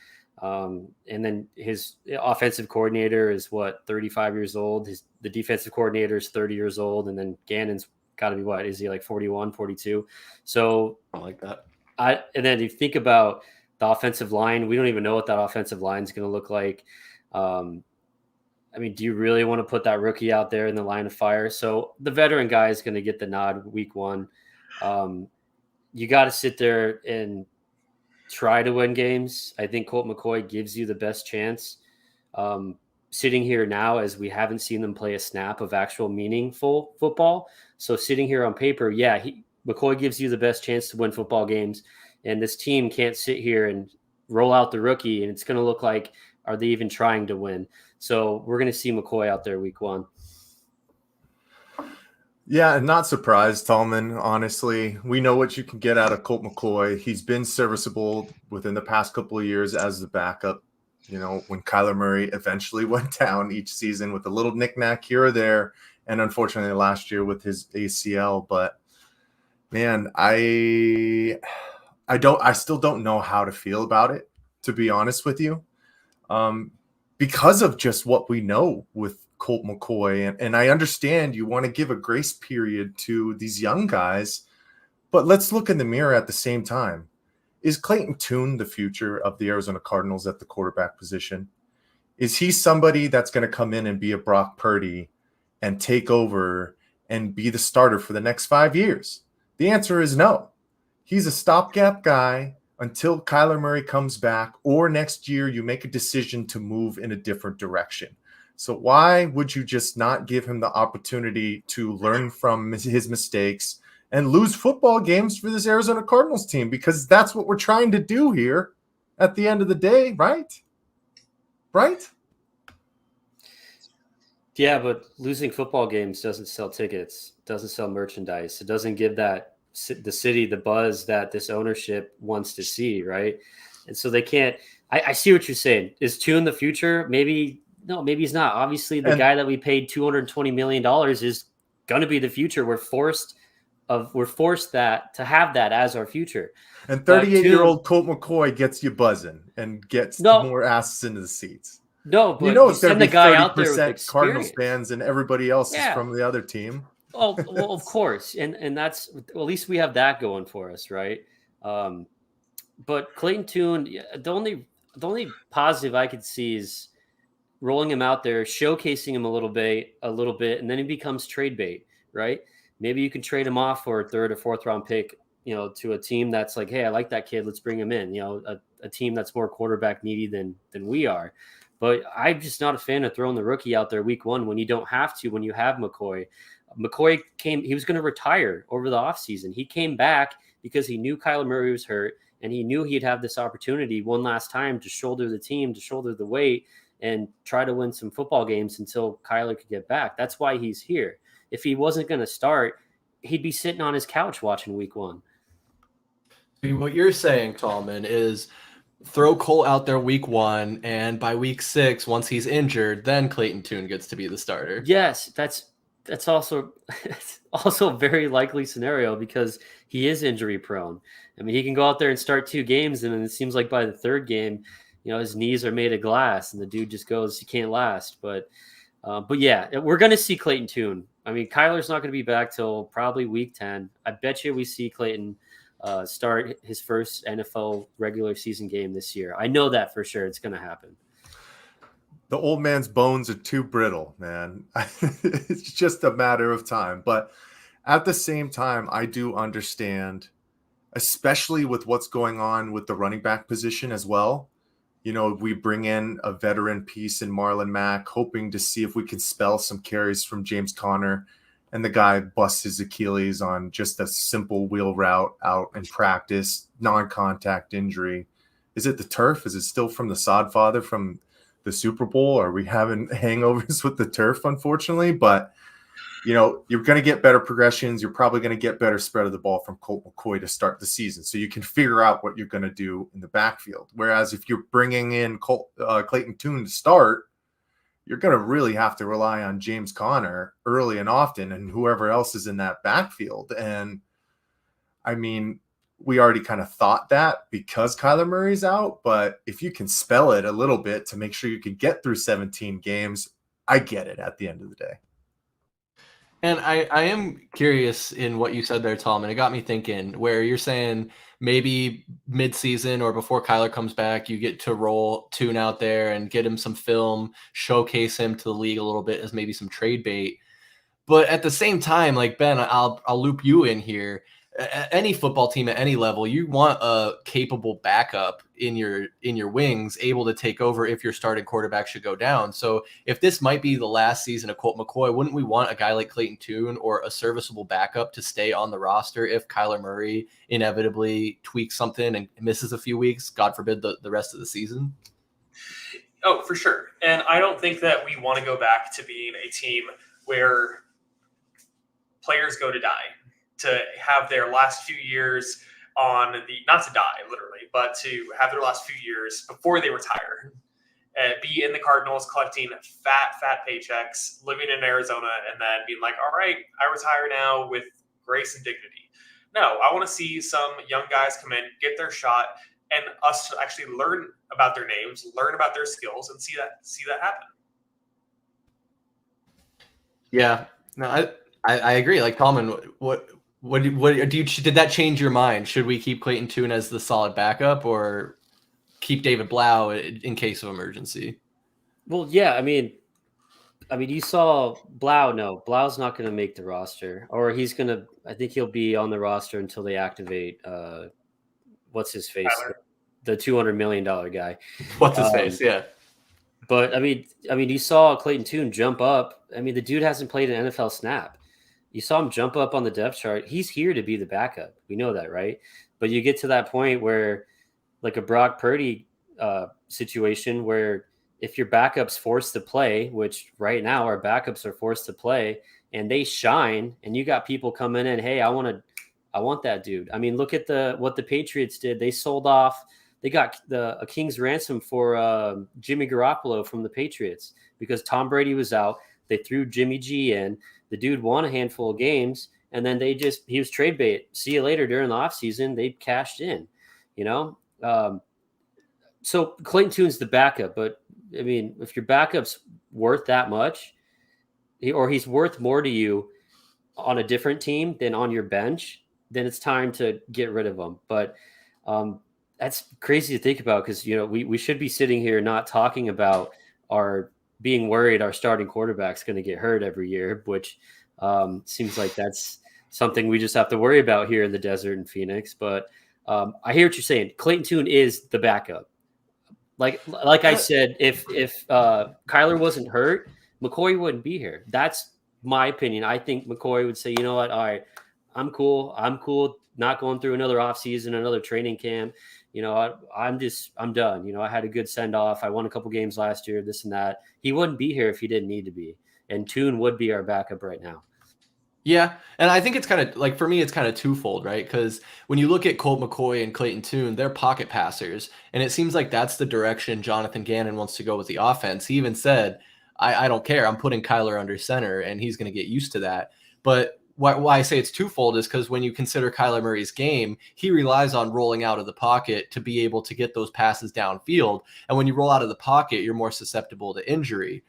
And then his offensive coordinator is 35 years old. The defensive coordinator is 30 years old. And then Gannon's got to be is he like 41, 42? So I like that. And then if you think about the offensive line, we don't even know what that offensive line is going to look like. I mean, do you really want to put that rookie out there in the line of fire? So the veteran guy is going to get the nod week 1. You got to sit there and try to win games. I think Colt McCoy gives you the best chance. Sitting here now, as we haven't seen them play a snap of actual meaningful football. So sitting here on paper, McCoy gives you the best chance to win football games. And this team can't sit here and roll out the rookie, and it's going to look like, are they even trying to win? So we're going to see McCoy out there week 1. Yeah, not surprised, Tallman. Honestly, we know what you can get out of Colt McCoy. He's been serviceable within the past couple of years as the backup. When Kyler Murray eventually went down each season with a little knick-knack here or there, and unfortunately last year with his ACL. But man, I still don't know how to feel about it, to be honest with you, because of just what we know with Colt McCoy. And I understand you want to give a grace period to these young guys, but let's look in the mirror at the same time. Is Clayton Tune the future of the Arizona Cardinals at the quarterback position? Is he somebody that's going to come in and be a Brock Purdy and take over and be the starter for the next 5 years? The answer is no. He's a stopgap guy until Kyler Murray comes back, or next year you make a decision to move in a different direction. So why would you just not give him the opportunity to learn from his mistakes and lose football games for this Arizona Cardinals team? Because that's what we're trying to do here at the end of the day, right? Right? Yeah, but losing football games doesn't sell tickets, doesn't sell merchandise. It doesn't give the city the buzz that this ownership wants to see, right? And so they can't. I see what you're saying. Is Tune the future? Maybe he's not. Obviously, the guy that we paid $220 million is going to be the future. We're forced to have that as our future. And 38-year-old Colt McCoy gets you buzzing and gets more asses into the seats. No, but it's going to be 30% Cardinals fans and everybody else is from the other team. Well, of course, and that's at least we have that going for us, right? But Clayton Tune, the only positive I could see is rolling him out there, showcasing him a little bit, and then he becomes trade bait, right? Maybe you can trade him off for a 3rd or 4th round pick, to a team that's like, hey, I like that kid, let's bring him in. A team that's more quarterback needy than we are. But I'm just not a fan of throwing the rookie out there week 1 when you don't have to, when you have McCoy. McCoy he was going to retire over the offseason. He came back because he knew Kyler Murray was hurt, and he knew he'd have this opportunity one last time to shoulder the team, to shoulder the weight, and try to win some football games until Kyler could get back. That's why he's here. If he wasn't going to start, he'd be sitting on his couch watching week 1. What you're saying, Tallman, is throw Cole out there week 1, and by week 6, once he's injured, then Clayton Tune gets to be the starter. Yes, that's also it's also a very likely scenario because he is injury prone. I mean, he can go out there and start 2 games, and then it seems like by the 3rd game, his knees are made of glass, and the dude just goes, he can't last. But yeah, we're going to see Clayton Tune. I mean, Kyler's not going to be back till probably week 10. I bet you we see Clayton start his first NFL regular season game this year. I know that for sure. It's going to happen. The old man's bones are too brittle, man. It's just a matter of time. But at the same time, I do understand, especially with what's going on with the running back position as well. We bring in a veteran piece in Marlon Mack, hoping to see if we can spell some carries from James Conner, and the guy busts his Achilles on just a simple wheel route out in practice, non-contact injury. Is it the turf? Is it still from the Sodfather from the Super Bowl? Are we having hangovers with the turf, unfortunately? But you're going to get better progressions. You're probably going to get better spread of the ball from Colt McCoy to start the season, so you can figure out what you're going to do in the backfield. Whereas if you're bringing in Clayton Tune to start, you're going to really have to rely on James Conner early and often, and whoever else is in that backfield. And I mean, we already kind of thought that because Kyler Murray's out, but if you can spell it a little bit to make sure you can get through 17 games, I get it at the end of the day. And I am curious in what you said there, Tom, and it got me thinking, where you're saying maybe mid-season or before Kyler comes back, you get to roll Tune out there and get him some film, showcase him to the league a little bit as maybe some trade bait. But at the same time, like Ben, I'll loop you in here. Any football team at any level, you want a capable backup in your wings, able to take over if your starting quarterback should go down. So if this might be the last season of Colt McCoy, wouldn't we want a guy like Clayton Tune or a serviceable backup to stay on the roster if Kyler Murray inevitably tweaks something and misses a few weeks, God forbid, the rest of the season? Oh, for sure. And I don't think that we want to go back to being a team where players go to die, to have their last few years on not to die literally, but to have their last few years before they retire, be in the Cardinals collecting fat paychecks, living in Arizona, and then being like, all right, I retire now with grace and dignity. No, I want to see some young guys come in, get their shot, and us to actually learn about their names, learn about their skills, and see that happen. Yeah, no, I agree. Like, Tallman, did that change your mind? Should we keep Clayton Tune as the solid backup or keep David Blau in case of emergency? Well, yeah, I mean, you saw Blau. No, Blau's not going to make the roster, or I think he'll be on the roster until they activate. What's his face? Tyler. The $200 million guy. What's his face? Yeah. But I mean, you saw Clayton Tune jump up. I mean, the dude hasn't played an NFL snap. You saw him jump up on the depth chart. He's here to be the backup. We know that, right? But you get to that point where, like a Brock Purdy situation, where if your backup's forced to play, which right now our backups are forced to play, and they shine, and you got people coming in, hey, I want that dude. I mean, look at what the Patriots did. They sold off. They got a king's ransom for Jimmy Garoppolo from the Patriots because Tom Brady was out. They threw Jimmy G in. The dude won a handful of games, and then he was trade bait. See you later during the offseason. They cashed in, So Clayton Tune's the backup, but I mean, if your backup's worth that much, or he's worth more to you on a different team than on your bench, then it's time to get rid of him. But that's crazy to think about because, we should be sitting here not talking about being worried our starting quarterback's going to get hurt every year, which seems like that's something we just have to worry about here in the desert in Phoenix. But I hear what you're saying. Clayton Tune is the backup. Like I said, if Kyler wasn't hurt, McCoy wouldn't be here. That's my opinion. I think McCoy would say, you know what? All right, I'm cool. Not going through another offseason, another training camp. I'm done. I had a good send off. I won a couple games last year, this and that. He wouldn't be here if he didn't need to be. And Tune would be our backup right now. Yeah, and I think it's kind of like, for me, it's kind of twofold, right? Because when you look at Colt McCoy and Clayton Tune, they're pocket passers, and it seems like that's the direction Jonathan Gannon wants to go with the offense. He even said, I don't care. I'm putting Kyler under center, and he's going to get used to that. But why I say it's twofold is because when you consider Kyler Murray's game, he relies on rolling out of the pocket to be able to get those passes downfield. And when you roll out of the pocket, you're more susceptible to injury.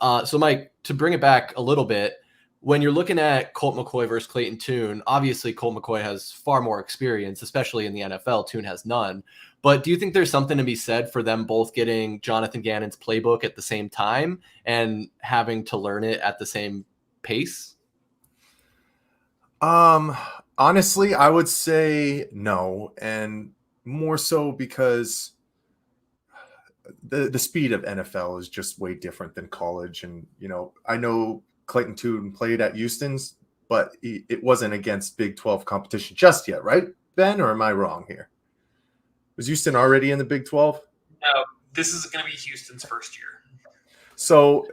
So, Mike, to bring it back a little bit, when you're looking at Colt McCoy versus Clayton Tune, obviously Colt McCoy has far more experience, especially in the NFL. Tune has none. But do you think there's something to be said for them both getting Jonathan Gannon's playbook at the same time and having to learn it at the same pace? Honestly, I would say no, and more so because the speed of NFL is just way different than college. And, I know Clayton Tune played at Houston's, but it wasn't against Big 12 competition just yet, right, Ben? Or am I wrong here? Was Houston already in the Big 12? No, this is going to be Houston's first year. So,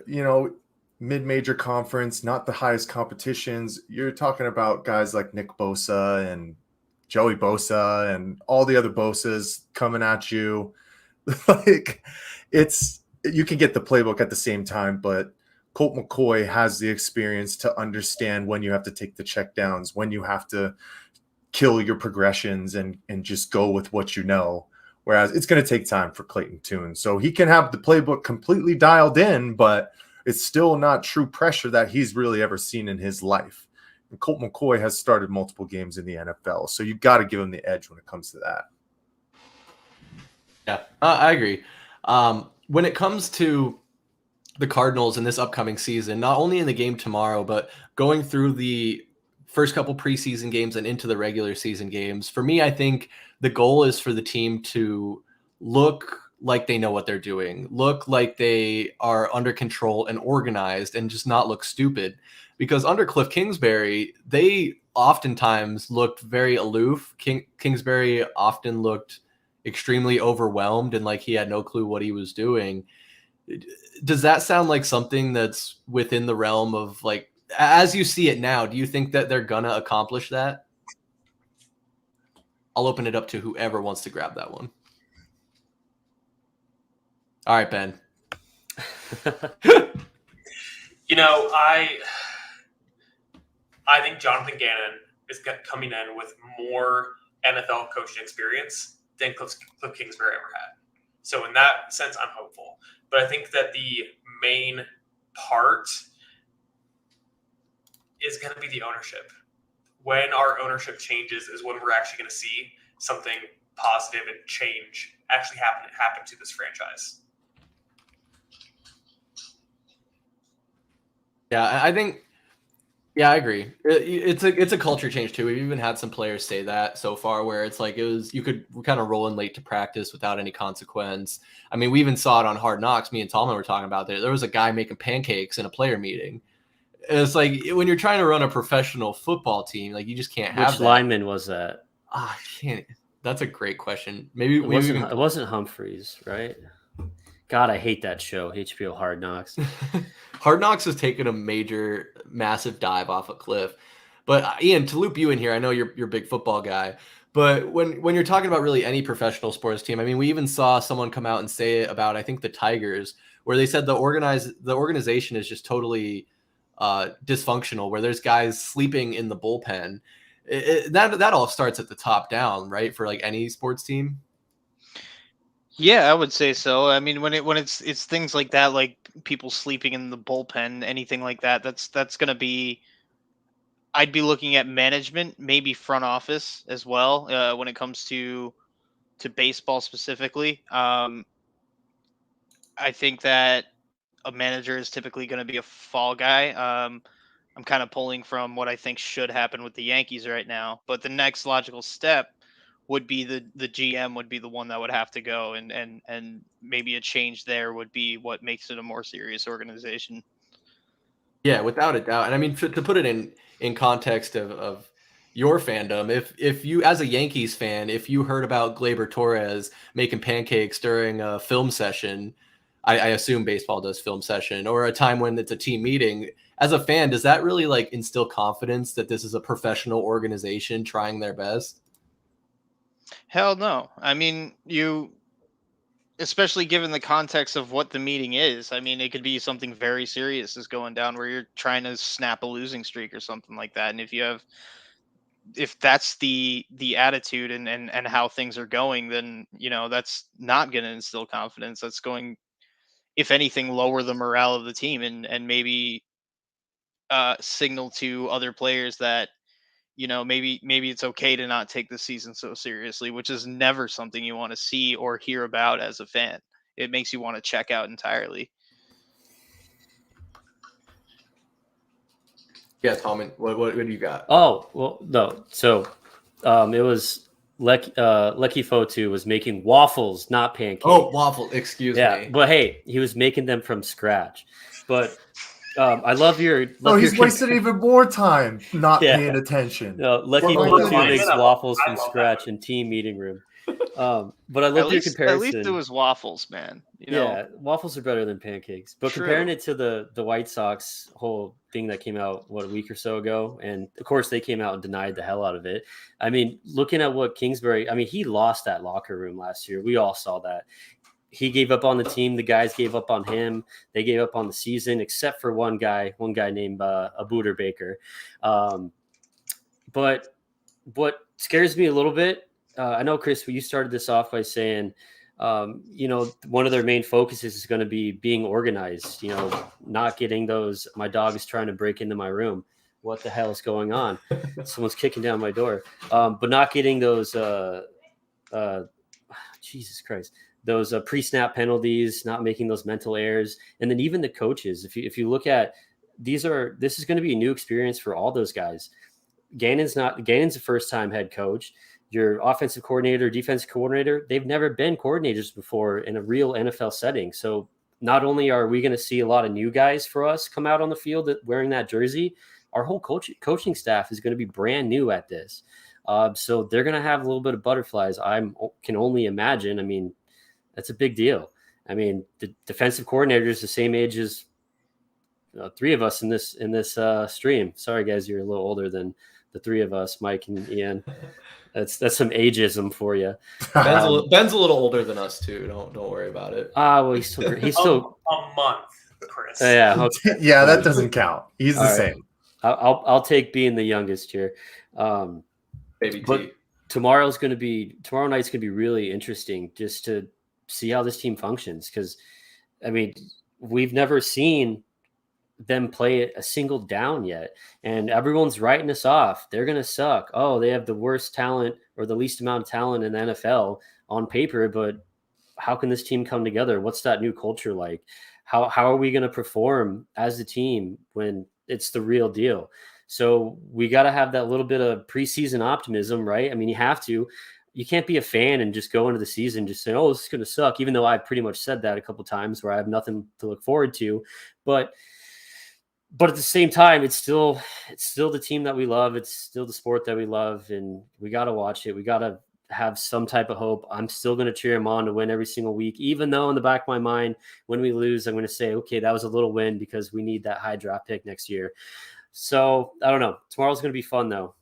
mid-major conference, not the highest competitions. You're talking about guys like Nick Bosa and Joey Bosa and all the other Bosas coming at you. Like, you can get the playbook at the same time, but Colt McCoy has the experience to understand when you have to take the checkdowns, when you have to kill your progressions and just go with what you know. Whereas it's going to take time for Clayton Tune. So he can have the playbook completely dialed in, but it's still not true pressure that he's really ever seen in his life. And Colt McCoy has started multiple games in the NFL. So you've got to give him the edge when it comes to that. Yeah, I agree. When it comes to the Cardinals in this upcoming season, not only in the game tomorrow, but going through the first couple preseason games and into the regular season games, for me, I think the goal is for the team to look like they know what they're doing, look like they are under control and organized, and just not look stupid. Because under Cliff Kingsbury, they oftentimes looked very aloof. Kingsbury often looked extremely overwhelmed and like he had no clue what he was doing. Does that sound like something that's within the realm of, like, as you see it now, do you think that they're gonna accomplish that? I'll open it up to whoever wants to grab that one. All right, Ben. I think Jonathan Gannon is coming in with more NFL coaching experience than Cliff Kingsbury ever had. So in that sense, I'm hopeful. But I think that the main part is going to be the ownership. When our ownership changes is when we're actually going to see something positive and change actually happen to this franchise. Yeah, I think. Yeah, I agree. It's a culture change too. We've even had some players say that so far, where it's like you could kind of roll in late to practice without any consequence. I mean, we even saw it on Hard Knocks. Me and Tallman were talking about there. There was a guy making pancakes in a player meeting. It's like when you're trying to run a professional football team, like, you just can't have Which that. lineman was that? I can't. That's a great question. Maybe it wasn't Humphreys, right? God, I hate that show, HBO Hard Knocks. Hard Knocks has taken a massive dive off a cliff. But Ian, to loop you in here, I know you're a big football guy, but when you're talking about really any professional sports team, I mean, we even saw someone come out and say it about, I think, the Tigers, where they said the organization is just totally dysfunctional, where there's guys sleeping in the bullpen. That all starts at the top down, right? For like any sports team. Yeah, I would say so. I mean, when it's things like that, like people sleeping in the bullpen, anything like that, that's going to be. I'd be looking at management, maybe front office as well, when it comes to baseball specifically. I think that a manager is typically going to be a fall guy. I'm kind of pulling from what I think should happen with the Yankees right now, but the next logical step would be the GM would be the one that would have to go, and maybe a change there would be what makes it a more serious organization. Yeah, without a doubt. And I mean, to put it in context of your fandom, if you, as a Yankees fan, if you heard about Gleyber Torres making pancakes during a film session, I assume baseball does film session, or a time when it's a team meeting. As a fan, does that really like instill confidence that this is a professional organization trying their best? Hell no. I mean, especially given the context of what the meeting is. I mean, it could be something very serious is going down where you're trying to snap a losing streak or something like that. And if that's the attitude and how things are going, then that's not going to instill confidence. That's going, if anything, lower the morale of the team and maybe signal to other players that maybe it's okay to not take the season so seriously, which is never something you want to see or hear about as a fan. It makes you want to check out entirely. Yeah, Tallman, what do you got? Oh, well, no. So it was Lecky Fotu was making waffles, not pancakes. Oh, waffle, excuse me. But hey, he was making them from scratch. But I love your. He's wasted even more time not paying attention. No, Lecky Fotu makes waffles from scratch in team meeting room. But I love your comparison. At least it was waffles, man. Waffles are better than pancakes. But comparing it to the White Sox whole thing that came out a week or so ago, and of course they came out and denied the hell out of it. I mean, looking at what Kingsbury, he lost that locker room last year. We all saw that. He gave up on the team. The guys gave up on him. They gave up on the season, except for one guy named Abuder Baker. But what scares me a little bit, I know, Chris, you started this off by saying, one of their main focuses is going to be being organized, not getting those, my dog is trying to break into my room. What the hell is going on? Someone's kicking down my door. But not getting those, Jesus Christ, those pre-snap penalties, not making those mental errors. And then even the coaches, if you look at, this is going to be a new experience for all those guys. Gannon's a first-time head coach. Your offensive coordinator, defensive coordinator, they've never been coordinators before in a real NFL setting. So not only are we going to see a lot of new guys for us come out on the field wearing that jersey, our whole coaching staff is going to be brand new at this. So they're going to have a little bit of butterflies. I can only imagine. That's a big deal. The defensive coordinator is the same age as three of us in this stream. Sorry, guys, you're a little older than the three of us, Mike and Ian. That's some ageism for you. Ben's a little older than us too. Don't worry about it. Well, he's still a month, Chris. Yeah, okay. Yeah, that doesn't count. He's the same. I'll take being the youngest here. Baby but T. Tomorrow night's gonna be really interesting just to see how this team functions, because we've never seen them play a single down yet, and everyone's writing us off. They're gonna suck. Oh, they have the worst talent or the least amount of talent in the NFL on paper, but how can this team come together? What's that new culture like? How are we gonna perform as a team when it's the real deal? So we got to have that little bit of preseason optimism, right? You have to. You can't be a fan and just go into the season just saying, oh, this is going to suck, even though I pretty much said that a couple of times where I have nothing to look forward to. But at the same time, it's still the team that we love. It's still the sport that we love, and we got to watch it. We got to have some type of hope. I'm still going to cheer them on to win every single week, even though in the back of my mind, when we lose, I'm going to say, okay, that was a little win because we need that high draft pick next year. So I don't know. Tomorrow's going to be fun, though.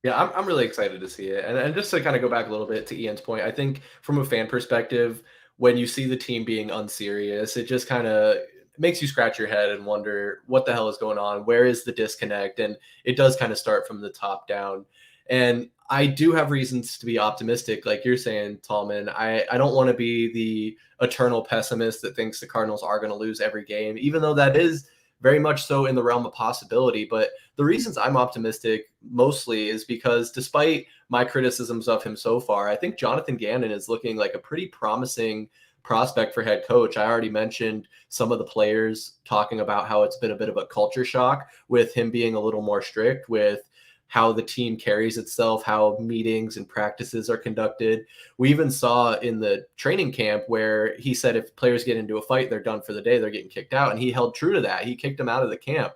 Yeah, I'm really excited to see it. And just to kind of go back a little bit to Ian's point, I think from a fan perspective, when you see the team being unserious, it just kind of makes you scratch your head and wonder what the hell is going on? Where is the disconnect? And it does kind of start from the top down. And I do have reasons to be optimistic. Like you're saying, Tallman, I don't want to be the eternal pessimist that thinks the Cardinals are going to lose every game, even though that is very much so in the realm of possibility. But the reasons I'm optimistic mostly is because despite my criticisms of him so far, I think Jonathan Gannon is looking like a pretty promising prospect for head coach. I already mentioned some of the players talking about how it's been a bit of a culture shock with him being a little more strict with how the team carries itself, how meetings and practices are conducted. We even saw in the training camp where he said if players get into a fight, they're done for the day, they're getting kicked out. And he held true to that. He kicked them out of the camp.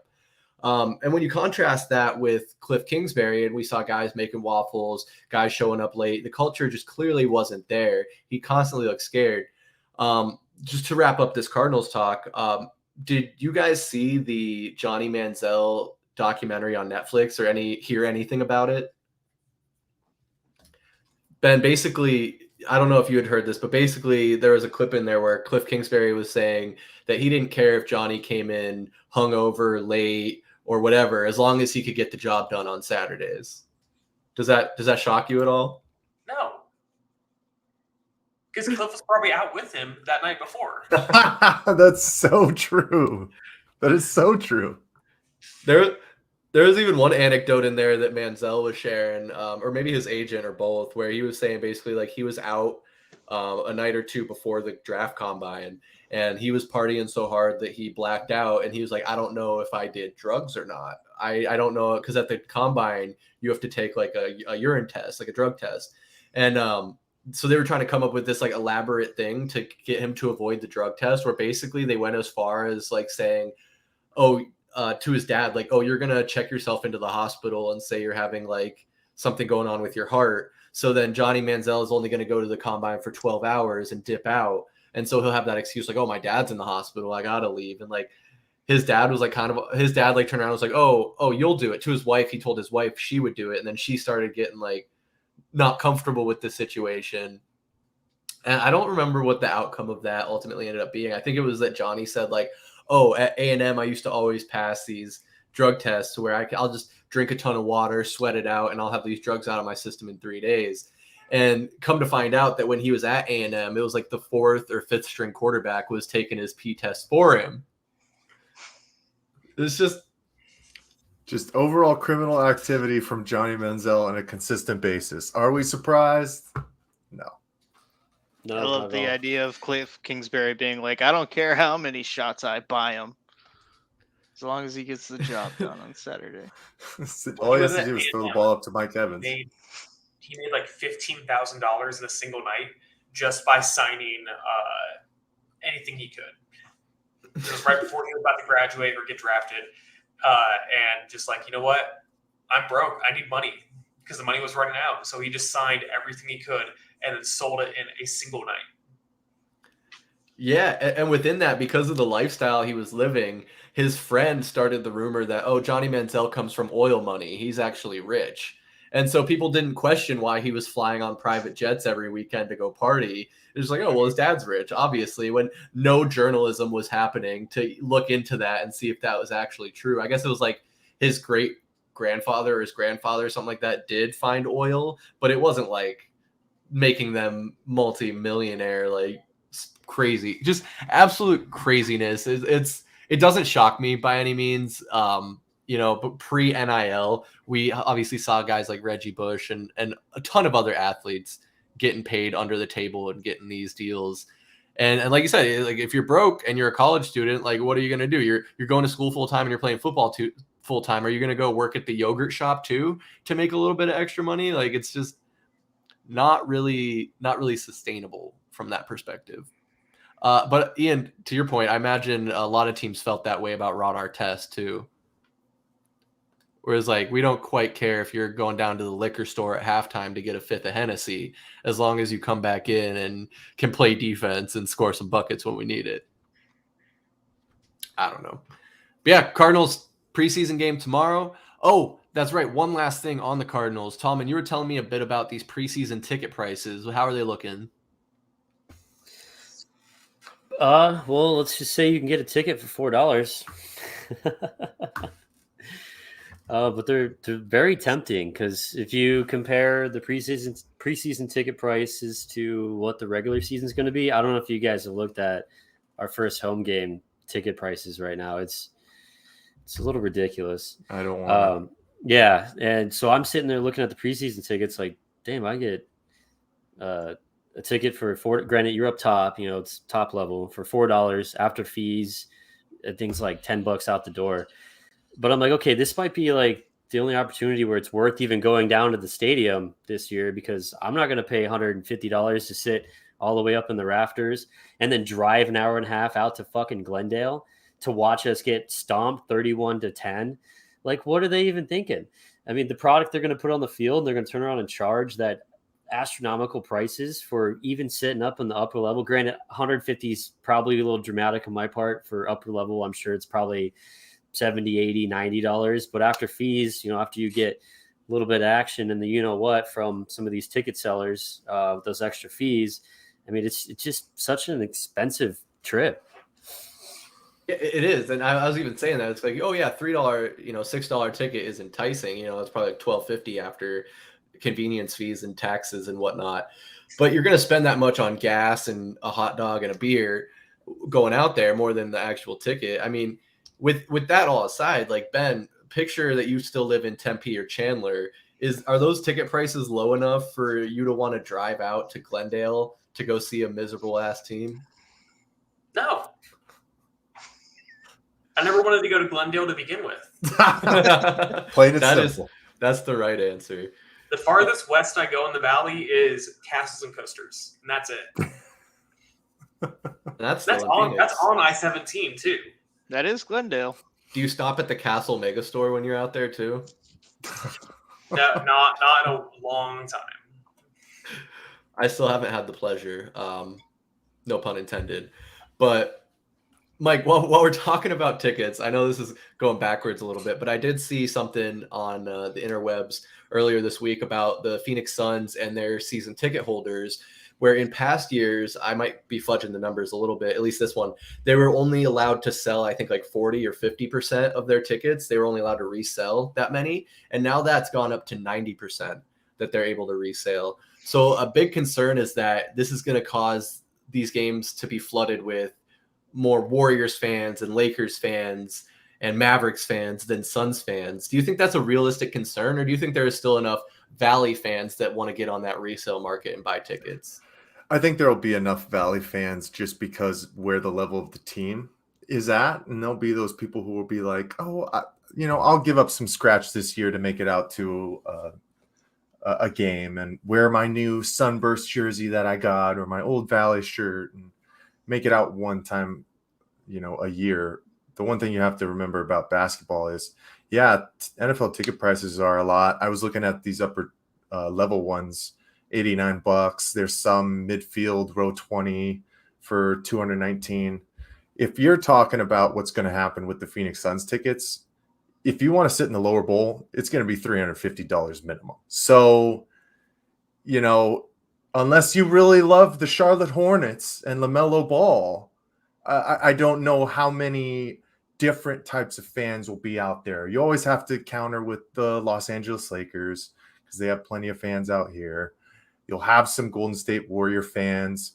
And when you contrast that with Cliff Kingsbury, and we saw guys making waffles, guys showing up late, the culture just clearly wasn't there. He constantly looked scared. Just to wrap up this Cardinals talk, did you guys see the Johnny Manziel documentary on Netflix or hear anything about it? Ben, basically, I don't know if you had heard this, but basically there was a clip in there where Cliff Kingsbury was saying that he didn't care if Johnny came in hungover, late, or whatever, as long as he could get the job done on Saturdays. Does that shock you at all? No. Because Cliff was probably out with him that night before. That's so true. That is so true. There was even one anecdote in there that Manziel was sharing, or maybe his agent or both, where he was saying basically like he was out a night or two before the draft combine, and he was partying so hard that he blacked out, and he was like, I don't know if I did drugs or not. I don't know, because at the combine you have to take like a urine test, like a drug test, and so they were trying to come up with this like elaborate thing to get him to avoid the drug test, where basically they went as far as like saying, to his dad, like, oh, you're going to check yourself into the hospital and say you're having like something going on with your heart. So then Johnny Manziel is only going to go to the combine for 12 hours and dip out. And so he'll have that excuse like, oh, my dad's in the hospital, I got to leave. And like his dad was like turned around and was like, oh, you'll do it. To his wife, he told his wife she would do it. And then she started getting like not comfortable with the situation. And I don't remember what the outcome of that ultimately ended up being. I think it was that Johnny said like, oh, at A&M, I used to always pass these drug tests where I'll just drink a ton of water, sweat it out, and I'll have these drugs out of my system in 3 days. And come to find out that when he was at A&M, it was like the 4th or 5th string quarterback was taking his P test for him. It's just overall criminal activity from Johnny Manziel on a consistent basis. Are we surprised? No. I love the idea of Cliff Kingsbury being like, I don't care how many shots I buy him, as long as he gets the job done on Saturday. All he has to do is throw the ball up to Mike Evans. He made like $15,000 in a single night just by signing anything he could. It was right before he was about to graduate or get drafted. And just like, you know what? I'm broke. I need money because the money was running out. So he just signed everything he could and then sold it in a single night. Yeah, and within that, because of the lifestyle he was living, his friend started the rumor that, oh, Johnny Manziel comes from oil money. He's actually rich. And so people didn't question why he was flying on private jets every weekend to go party. It was like, oh, well, his dad's rich, obviously, when no journalism was happening to look into that and see if that was actually true. I guess it was like his great-grandfather or his grandfather or something like that did find oil, but it wasn't like making them multi-millionaire, like crazy, just absolute craziness. It doesn't shock me by any means. But pre-NIL, we obviously saw guys like Reggie Bush and a ton of other athletes getting paid under the table and getting these deals. And like you said, like if you're broke and you're a college student, like what are you going to do? You're going to school full time and you're playing football full time. Are you going to go work at the yogurt shop too to make a little bit of extra money? Like it's just not really sustainable from that perspective. But Ian, to your point, I imagine a lot of teams felt that way about Ron Artest too. Whereas like, we don't quite care if you're going down to the liquor store at halftime to get a 5th of Hennessy, as long as you come back in and can play defense and score some buckets when we need it. I don't know. But yeah, Cardinals preseason game tomorrow. Oh, that's right. One last thing on the Cardinals. Tallman, you were telling me a bit about these preseason ticket prices. How are they looking? Well, let's just say you can get a ticket for $4. But they're very tempting, because if you compare the preseason ticket prices to what the regular season is going to be, I don't know if you guys have looked at our first home game ticket prices right now. It's a little ridiculous. I don't want yeah, and so I'm sitting there looking at the preseason tickets like, damn, I get a ticket for $4. Granted, you're up top, it's top level for $4 after fees, things like $10 out the door. But I'm like, okay, this might be like the only opportunity where it's worth even going down to the stadium this year, because I'm not going to pay $150 to sit all the way up in the rafters and then drive an hour and a half out to fucking Glendale to watch us get stomped 31-10. Like, what are they even thinking? I mean, the product they're going to put on the field, they're going to turn around and charge that astronomical prices for even sitting up in the upper level. Granted, 150 is probably a little dramatic on my part for upper level. I'm sure it's probably $70, $80, $90. But after fees, after you get a little bit of action and the from some of these ticket sellers, with those extra fees, I mean, it's just such an expensive trip. It is, and I was even saying that it's like, oh yeah, $3, $6 ticket is enticing. It's probably like $12.50 after convenience fees and taxes and whatnot. But you're going to spend that much on gas and a hot dog and a beer going out there more than the actual ticket. I mean, with that all aside, like Ben, picture that you still live in Tempe or Chandler. Are those ticket prices low enough for you to want to drive out to Glendale to go see a miserable ass team? No. I never wanted to go to Glendale to begin with. Plain and simple. That's the right answer. The farthest west I go in the valley is Castles and Coasters, and that's it. That's on I-17 too. That is Glendale. Do you stop at the Castle Megastore when you're out there too? No, not in a long time. I still haven't had the pleasure. No pun intended. But Mike, while we're talking about tickets, I know this is going backwards a little bit, but I did see something on the interwebs earlier this week about the Phoenix Suns and their season ticket holders, where in past years, I might be fudging the numbers a little bit, at least this one, they were only allowed to sell, I think, like 40 or 50% of their tickets. They were only allowed to resell that many. And now that's gone up to 90% that they're able to resell. So a big concern is that this is going to cause these games to be flooded with more Warriors fans and Lakers fans and Mavericks fans than Suns fans. Do you think that's a realistic concern, or do you think there is still enough Valley fans that want to get on that resale market and buy tickets? I think there will be enough Valley fans just because where the level of the team is at, and there'll be those people who will be like, oh, I'll give up some scratch this year to make it out to a game and wear my new Sunburst jersey that I got or my old Valley shirt and make it out one time, a year. The one thing you have to remember about basketball is, NFL ticket prices are a lot. I was looking at these upper level ones, $89. There's some midfield row 20 for $219. If you're talking about what's going to happen with the Phoenix Suns tickets, if you want to sit in the lower bowl, it's going to be $350 minimum. So, unless you really love the Charlotte Hornets and LaMelo Ball, I don't know how many different types of fans will be out there. You always have to counter with the Los Angeles Lakers because they have plenty of fans out here. You'll have some Golden State Warrior fans.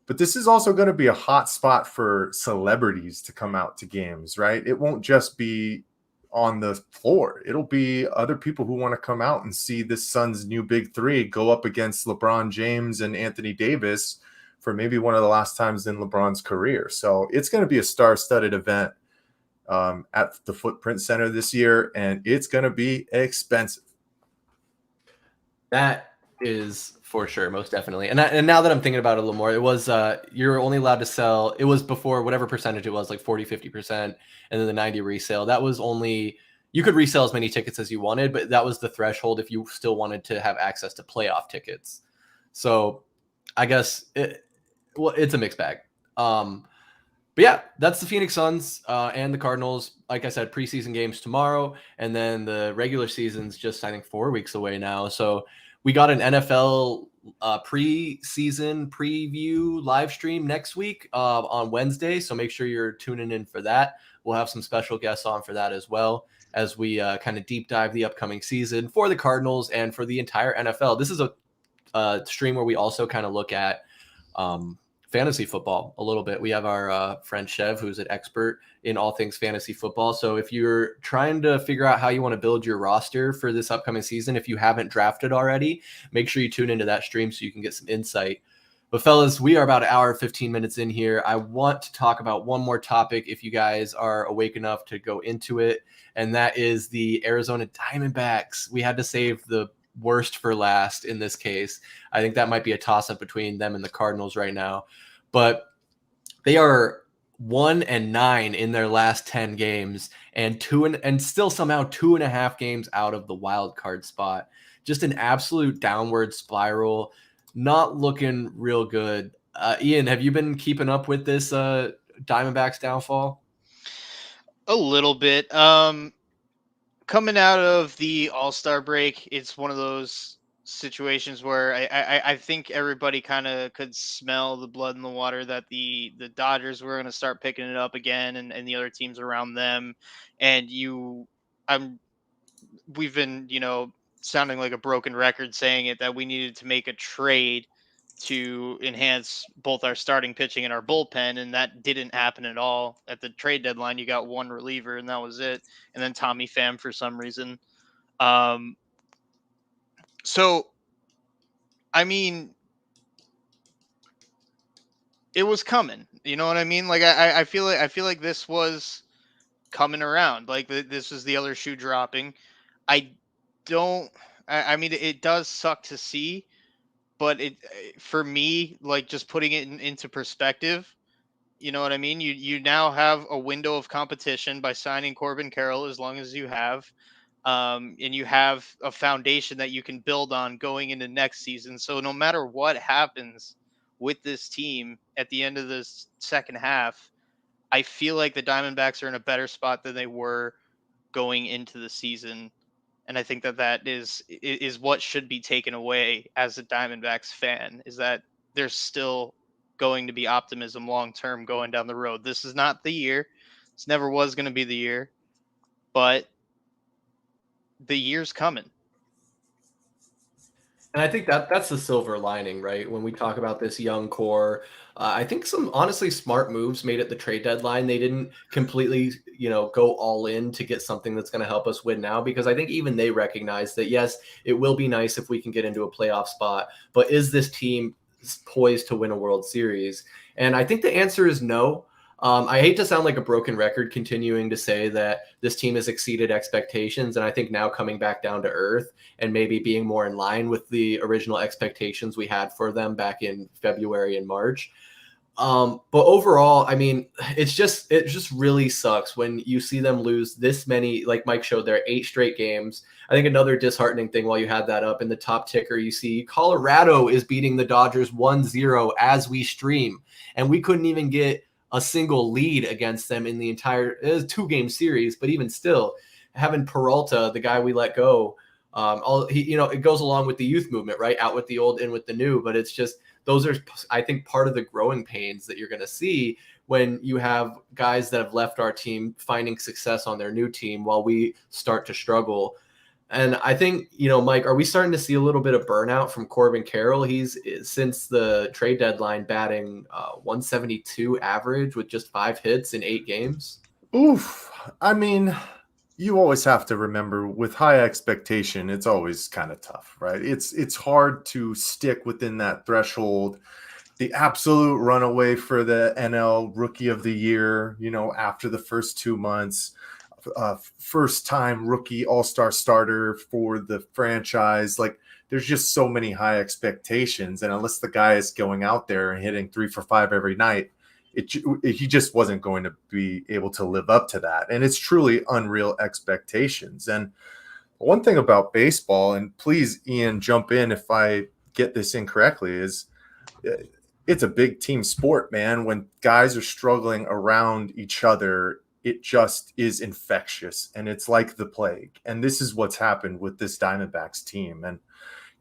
But this is also going to be a hot spot for celebrities to come out to games, right? It won't just be on the floor. It'll be other people who want to come out and see this Suns' new big three go up against LeBron James and Anthony Davis for maybe one of the last times in LeBron's career. So it's going to be a star-studded event at the Footprint Center this year, and it's going to be expensive. That is for sure, most definitely. And now that I'm thinking about it a little more, it was you're only allowed to sell, it was before whatever percentage it was, like 40, 50%, and then the 90 resale. That was only, you could resell as many tickets as you wanted, but that was the threshold if you still wanted to have access to playoff tickets. So I guess it's a mixed bag. But yeah, that's the Phoenix Suns and the Cardinals. Like I said, preseason games tomorrow, and then the regular season's just, I think, 4 weeks away now. So we got an NFL preseason preview live stream next week on Wednesday. So make sure you're tuning in for that. We'll have some special guests on for that as well, as we kind of deep dive the upcoming season for the Cardinals and for the entire NFL. This is a stream where we also kind of look at fantasy football a little bit. We have our friend Chev, who's an expert in all things fantasy football. So if you're trying to figure out how you want to build your roster for this upcoming season, if you haven't drafted already, make sure you tune into that stream so you can get some insight. But fellas, we are about an hour, 15 minutes in here. I want to talk about one more topic if you guys are awake enough to go into it, and that is the Arizona Diamondbacks. We had to save the worst for last in this case. I think that might be a toss-up between them and the Cardinals right now. But they are 1-9 in their last 10 games and still somehow 2.5 games out of the wild card spot. just an absolute downward spiral, not looking real good. Ian, have you been keeping up with this Diamondbacks downfall? A little bit. Coming out of the All-Star break, it's one of those situations where I think everybody kind of could smell the blood in the water that the Dodgers were going to start picking it up again, and the other teams around them. And we've been, sounding like a broken record saying it, that we needed to make a trade to enhance both our starting pitching and our bullpen, and that didn't happen at all. At the trade deadline, you got one reliever, and that was it. And then Tommy Pham for some reason. So, I mean, it was coming. You know what I mean? Like I feel like this was coming around. Like this is the other shoe dropping. I don't. I mean, it does suck to see, but for me, like just putting it into perspective, you know what I mean? You now have a window of competition by signing Corbin Carroll as long as you have, and you have a foundation that you can build on going into next season. So no matter what happens with this team at the end of this second half, I feel like the Diamondbacks are in a better spot than they were going into the season. And I think that is what should be taken away as a Diamondbacks fan, is that there's still going to be optimism long term going down the road. This is not the year. This never was going to be the year, but the year's coming. And I think that's the silver lining, right? When we talk about this young core, I think some honestly smart moves made at the trade deadline. They didn't completely, go all in to get something that's going to help us win now, because I think even they recognize that, yes, it will be nice if we can get into a playoff spot, but is this team poised to win a World Series? And I think the answer is no. I hate to sound like a broken record continuing to say that this team has exceeded expectations, and I think now coming back down to earth and maybe being more in line with the original expectations we had for them back in February and March. But overall, I mean, it just really sucks when you see them lose this many, like Mike showed there, 8 straight games. I think another disheartening thing, while you had that up in the top ticker, you see Colorado is beating the Dodgers 1-0 as we stream, and we couldn't even get a single lead against them in the entire, it was a 2-game series, but even still, having Peralta, the guy we let go, it goes along with the youth movement, right? Out with the old, in with the new. But it's just, those are, I think, part of the growing pains that you're going to see when you have guys that have left our team finding success on their new team while we start to struggle. And I think, Mike, are we starting to see a little bit of burnout from Corbin Carroll? He's, since the trade deadline, batting 172 average with just 5 hits in 8 games. Oof. I mean, you always have to remember, with high expectation, it's always kind of tough, right? It's hard to stick within that threshold. The absolute runaway for the NL Rookie of the Year, after the first 2 months. First time rookie all-star starter for the franchise. Like, there's just so many high expectations, and unless the guy is going out there and hitting 3 for 5 every night, he just wasn't going to be able to live up to that. And it's truly unreal expectations. And one thing about baseball, and please, Ian, jump in if I get this incorrectly, is it's a big team sport, man. When guys are struggling around each other, it just is infectious, and it's like the plague. And this is what's happened with this Diamondbacks team. And,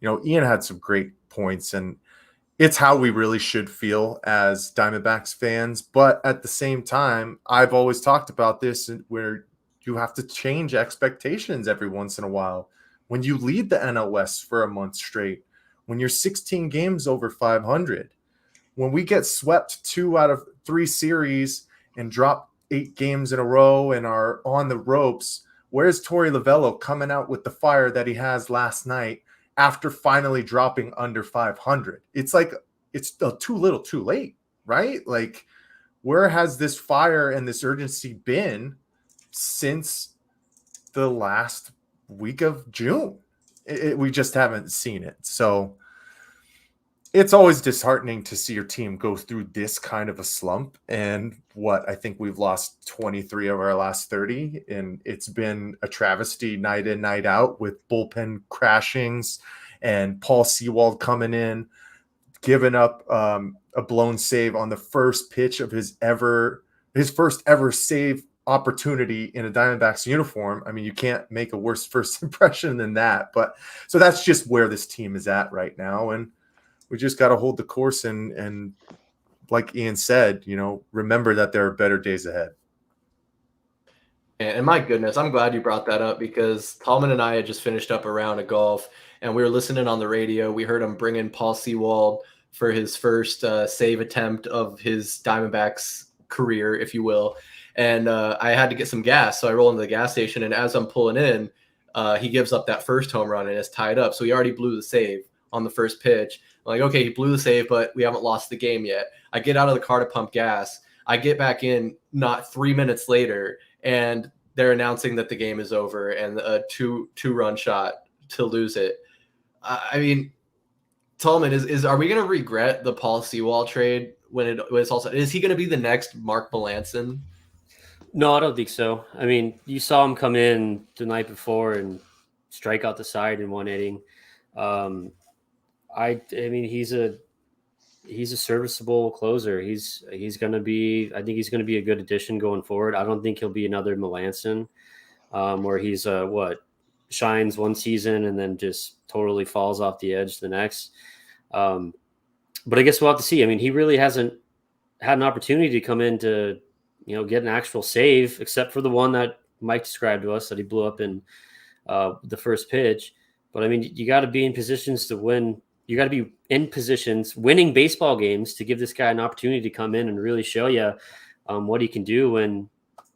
Ian had some great points, and it's how we really should feel as Diamondbacks fans. But at the same time, I've always talked about this, where you have to change expectations every once in a while. When you lead the NL West for a month straight, when you're 16 games over 500, when we get swept 2 out of 3 series and drop 8 games in a row and are on the ropes, where's Torey Lovullo coming out with the fire that he has last night after finally dropping under 500? It's like, it's too little too late, right? Like, where has this fire and this urgency been since the last week of June? We just haven't seen it. So it's always disheartening to see your team go through this kind of a slump. And I think we've lost 23 of our last 30, and it's been a travesty night in, night out, with bullpen crashings and Paul Sewald coming in, giving up a blown save on the first pitch of his first ever save opportunity in a Diamondbacks uniform. I mean, you can't make a worse first impression than that. But so that's just where this team is at right now. And we just got to hold the course and like Ian said, remember that there are better days ahead. And my goodness, I'm glad you brought that up, because Tallman and I had just finished up a round of golf, and we were listening on the radio. We heard him bring in Paul Sewald for his first save attempt of his Diamondbacks career, if you will. And I had to get some gas, so I roll into the gas station, and as I'm pulling in, he gives up that first home run, and it's tied up. So he already blew the save on the first pitch. I'm like, okay, he blew the save, but we haven't lost the game yet. I get out of the car to pump gas. I get back in not 3 minutes later, and they're announcing that the game is over and a two-run shot to lose it. I mean, Tallman, are we going to regret the Paul Sewald trade when it's also? Is he going to be the next Mark Melanson? No, I don't think so. I mean, you saw him come in the night before and strike out the side in one inning. I mean, he's a serviceable closer. He's going to be. I think he's going to be a good addition going forward. I don't think he'll be another Melanson, where he's shines one season and then just totally falls off the edge the next. But I guess we'll have to see. I mean, he really hasn't had an opportunity to come in to get an actual save, except for the one that Mike described to us that he blew up in the first pitch. But I mean, you got to be in positions to win. You got to be in positions winning baseball games to give this guy an opportunity to come in and really show you what he can do when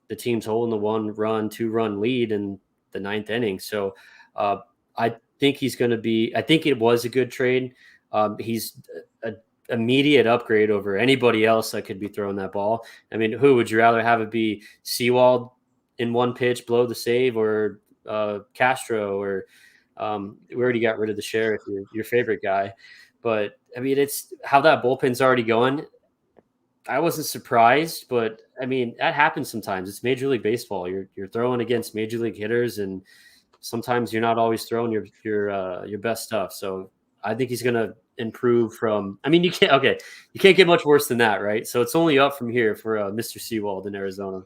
the team's holding the 1-run, 2-run lead in the 9th inning. So I think he's going to be. I think it was a good trade. He's an immediate upgrade over anybody else that could be throwing that ball. I mean, who would you rather have it be? Sewald in one pitch, blow the save, or Castro, or we already got rid of the Sheriff, your favorite guy. But I mean, it's how that bullpen's already going. I wasn't surprised, but I mean, that happens sometimes. It's Major League Baseball. You're throwing against Major League hitters, and sometimes you're not always throwing your best stuff. So I think he's going to improve from. I mean, you can't get much worse than that, right? So it's only up from here for Mr. Sewald in Arizona.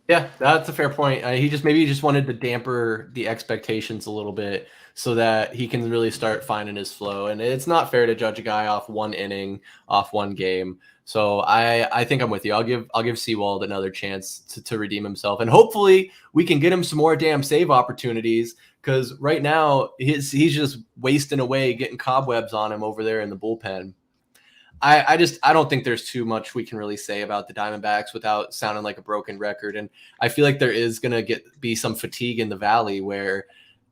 Yeah, that's a fair point. He just wanted to damper the expectations a little bit so that he can really start finding his flow. And it's not fair to judge a guy off one inning, off one game. So I think I'm with you. I'll give Sewald another chance to redeem himself, and hopefully we can get him some more damn save opportunities, because right now he's just wasting away, getting cobwebs on him over there in the bullpen. I don't think there's too much we can really say about the Diamondbacks without sounding like a broken record. And I feel like there is going to be some fatigue in the Valley, where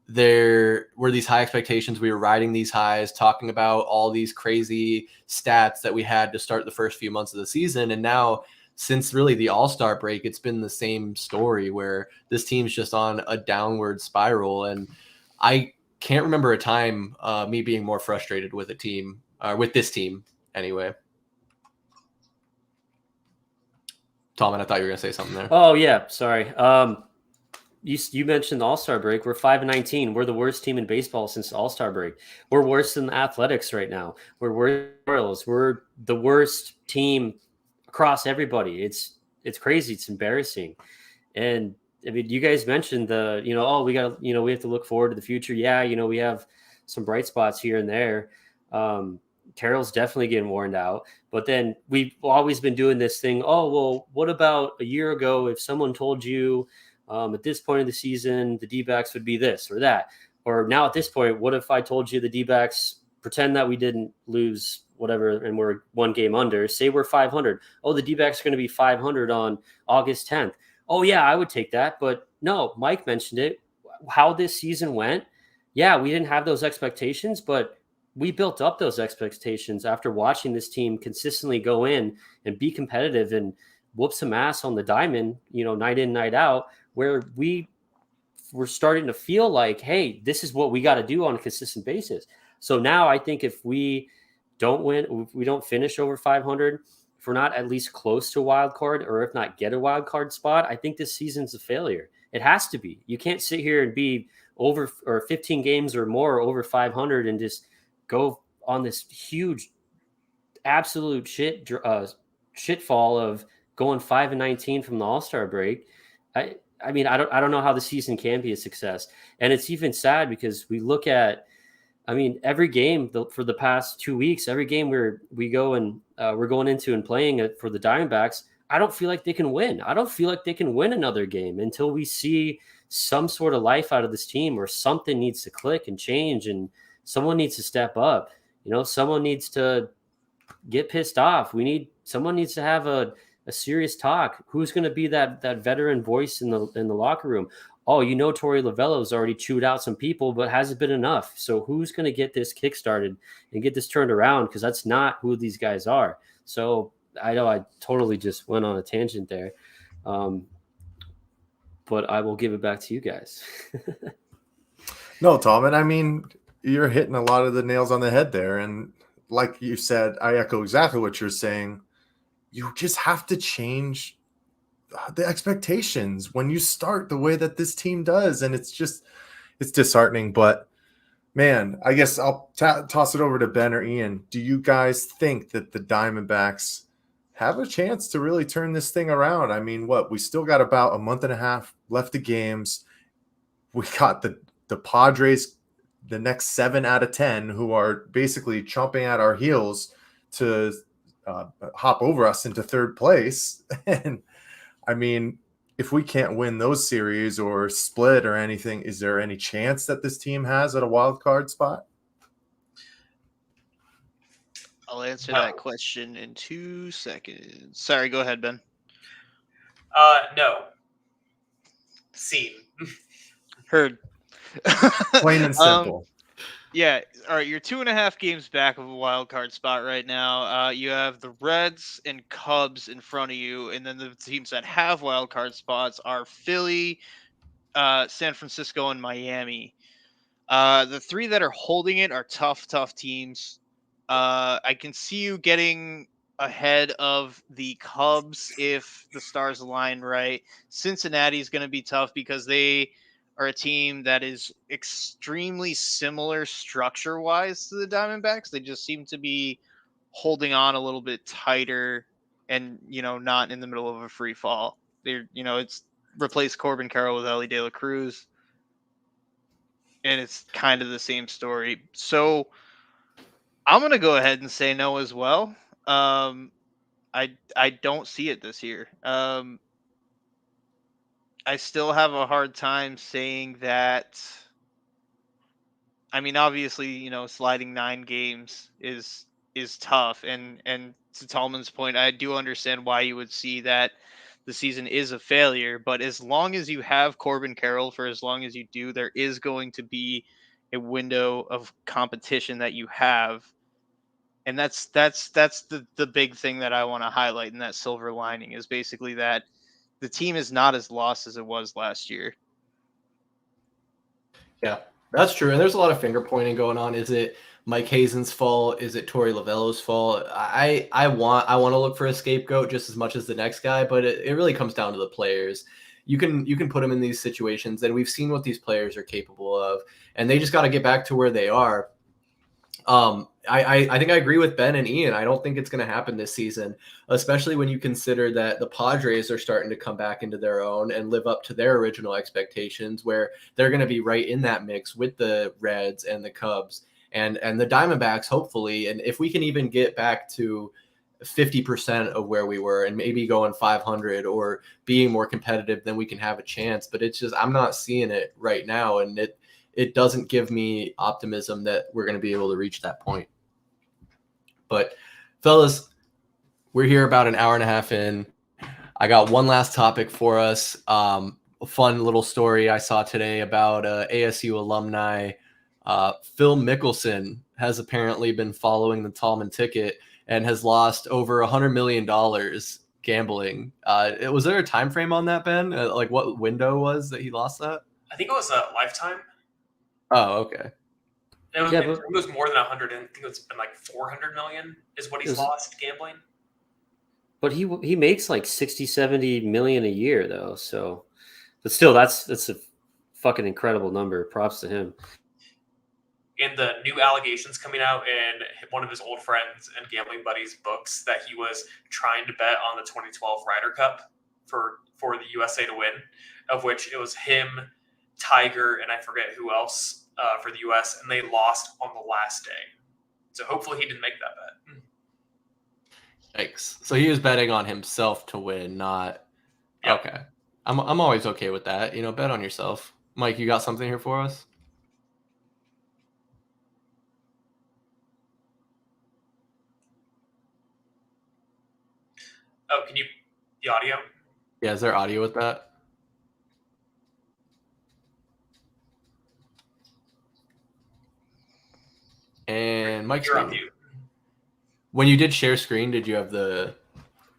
there were these high expectations. We were riding these highs, talking about all these crazy stats that we had to start the first few months of the season. And now, since really the All-Star break, it's been the same story, where this team's just on a downward spiral. And I can't remember a time me being more frustrated with with this team. Anyway, Tallman, I thought you were going to say something there. Oh yeah, sorry. You mentioned the All-Star break. We're 5-19. We're the worst team in baseball since the All-Star break. We're worse than the Athletics right now. We're worse than the Royals. We're the worst team across everybody. It's crazy. It's embarrassing. And I mean, you guys mentioned we got we have to look forward to the future. Yeah, we have some bright spots here and there. Carroll's definitely getting worn out, but then we've always been doing this thing. Oh, well, what about a year ago if someone told you at this point of the season the Dbacks would be this or that? Or now at this point, what if I told you the Dbacks, pretend that we didn't lose whatever and we're one game under, say we're 500. Oh, the Dbacks are going to be 500 on August 10th. Oh, yeah, I would take that. But no, Mike mentioned it, how this season went. Yeah, we didn't have those expectations, but we built up those expectations after watching this team consistently go in and be competitive and whoop some ass on the diamond, night in, night out, where we were starting to feel like, hey, this is what we got to do on a consistent basis. So now I think if we don't win, if we don't finish over 500, if we're not at least close to a wild card, or if not get a wild card spot, I think this season's a failure. It has to be. You can't sit here and be over or 15 games or more over 500 and just go on this huge, absolute shitfall of going 5-19 from the All-Star break. I mean, I don't know how the season can be a success. And it's even sad because we look at, I mean, every game for the past 2 weeks, every game we're going into and playing it for the Diamondbacks, I don't feel like they can win. I don't feel like they can win another game until we see some sort of life out of this team, or something needs to click and change, and someone needs to step up. You know, someone needs to get pissed off. Someone needs to have a serious talk. Who's going to be that veteran voice in the locker room? Oh, you know, Torey Lovullo's already chewed out some people, but hasn't been enough. So who's going to get this kickstarted and get this turned around? Because that's not who these guys are. So I know I totally just went on a tangent there, but I will give it back to you guys. No, Tom, and I mean, you're hitting a lot of the nails on the head there. And like you said, I echo exactly what you're saying. You just have to change the expectations when you start the way that this team does. And it's disheartening. But man, I guess I'll toss it over to Ben or Ian. Do you guys think that the Diamondbacks have a chance to really turn this thing around? I mean, we still got about a month and a half left of games. We got the Padres the next 7 out of 10, who are basically chomping at our heels to hop over us into third place. And I mean, if we can't win those series or split or anything, is there any chance that this team has at a wild card spot? I'll answer that question in 2 seconds. Sorry, go ahead, Ben. No. Scene. Heard. Plain and simple. Yeah. All right. You're 2.5 games back of a wild card spot right now. You have the Reds and Cubs in front of you, and then the teams that have wild card spots are Philly, San Francisco, and Miami. The 3 that are holding it are tough teams. I can see you getting ahead of the Cubs if the stars align right. Cincinnati is going to be tough because they are a team that is extremely similar structure-wise to the Diamondbacks. They just seem to be holding on a little bit tighter and, not in the middle of a free fall. It's replaced Corbin Carroll with Ellie De La Cruz, and it's kind of the same story. So I'm going to go ahead and say no as well. I don't see it this year. I still have a hard time saying that. I mean, obviously, sliding 9 games is tough, and to Tallman's point, I do understand why you would see that the season is a failure. But as long as you have Corbin Carroll for as long as you do, there is going to be a window of competition that you have, and that's the big thing that I want to highlight. And that silver lining is basically that the team is not as lost as it was last year. Yeah, that's true. And there's a lot of finger pointing going on. Is it Mike Hazen's fault? Is it Torey Lovullo's fault? I want to look for a scapegoat just as much as the next guy, but it really comes down to the players. You can put them in these situations, and we've seen what these players are capable of, and they just got to get back to where they are. I think I agree with Ben and Ian. I don't think it's going to happen this season, especially when you consider that the Padres are starting to come back into their own and live up to their original expectations, where they're going to be right in that mix with the Reds and the Cubs and the Diamondbacks, hopefully. And if we can even get back to 50% of where we were and maybe going 500 or being more competitive, then we can have a chance. But it's just, I'm not seeing it right now. And it doesn't give me optimism that we're going to be able to reach that point. But fellas, we're here about an hour and a half in. I got one last topic for us. A fun little story I saw today about ASU alumni. Phil Mickelson has apparently been following the Tallman ticket and has lost over $100 million gambling. Was there a time frame on that, Ben? Like what window was that he lost that? I think it was a lifetime. Oh, okay. It was more than 100. I think it's been like 400 million is what he's lost gambling. But he makes like 60, 70 million a year though. So, but still, that's a fucking incredible number. Props to him. In the new allegations coming out in one of his old friends and gambling buddies' books that he was trying to bet on the 2012 Ryder Cup for the USA to win, of which it was him, Tiger, and I forget who else for the US, and they lost on the last day. So hopefully he didn't make that bet. Yikes. So he was betting on himself to win, not... Yep. Okay. I'm always okay with that. You know, bet on yourself. Mike, you got something here for us? Oh, can you... The audio? Yeah, is there audio with that? And Mike's You're on mute. When you did share screen, did you have the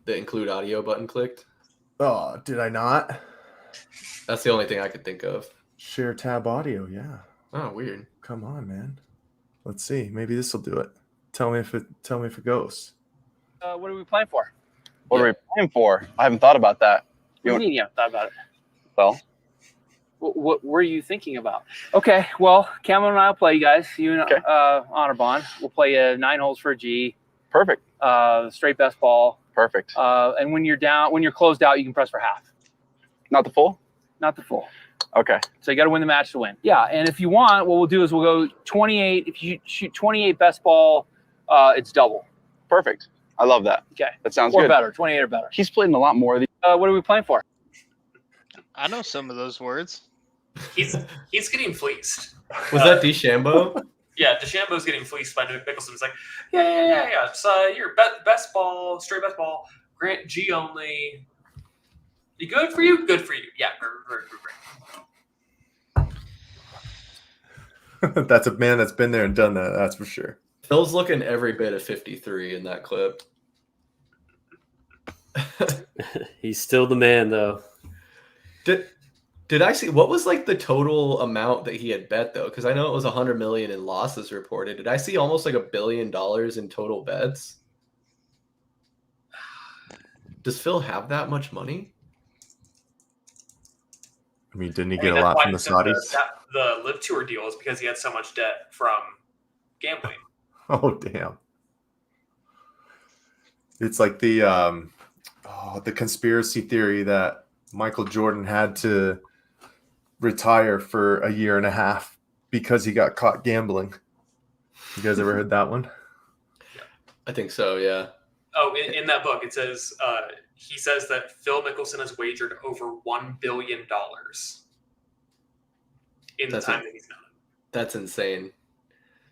include audio button clicked? Oh, did I not? That's the only thing I could think of. Share tab audio, yeah. Oh, weird. Come on, man. Let's see. Maybe this will do it. Tell me if it goes. What are we playing for? What are we playing for? I haven't thought about that. What do you mean you haven't thought about it? Well, what were you thinking about? Okay, well, Cameron and I will play, you guys. You and Honor Bond. We'll play 9 holes for a G. Perfect. Straight best ball. Perfect. And when you're closed out, you can press for half. Not the full? Not the full. Okay. So you got to win the match to win. Yeah, and if you want, what we'll do is we'll go 28. If you shoot 28 best ball, it's double. Perfect. I love that. Okay. That sounds or good. better. 28 or better. He's played in a lot more of these. What are we playing for? I know some of those words. He's getting fleeced. Was that DeChambeau? Yeah, DeChambeau's getting fleeced by Mickelson. It's like, yeah. So your best ball, straight best ball, grant G only. You good for you? Good for you. Yeah, great. That's a man that's been there and done that. That's for sure. Phil's looking every bit of 53 in that clip. He's still the man, though. Did I see what was like the total amount that he had bet though? Because I know it was 100 million in losses reported. Did I see almost like $1 billion in total bets? Does Phil have that much money? I mean, didn't he get a lot from the Saudis? The Live Tour deal is because he had so much debt from gambling. Oh damn! It's like the conspiracy theory that Michael Jordan had to retire for a year and a half because he got caught gambling. You guys ever heard that one? I think so, yeah. Oh, in that book, it says he says that Phil Mickelson has wagered over $1 billion in the time that he's done it. That's insane.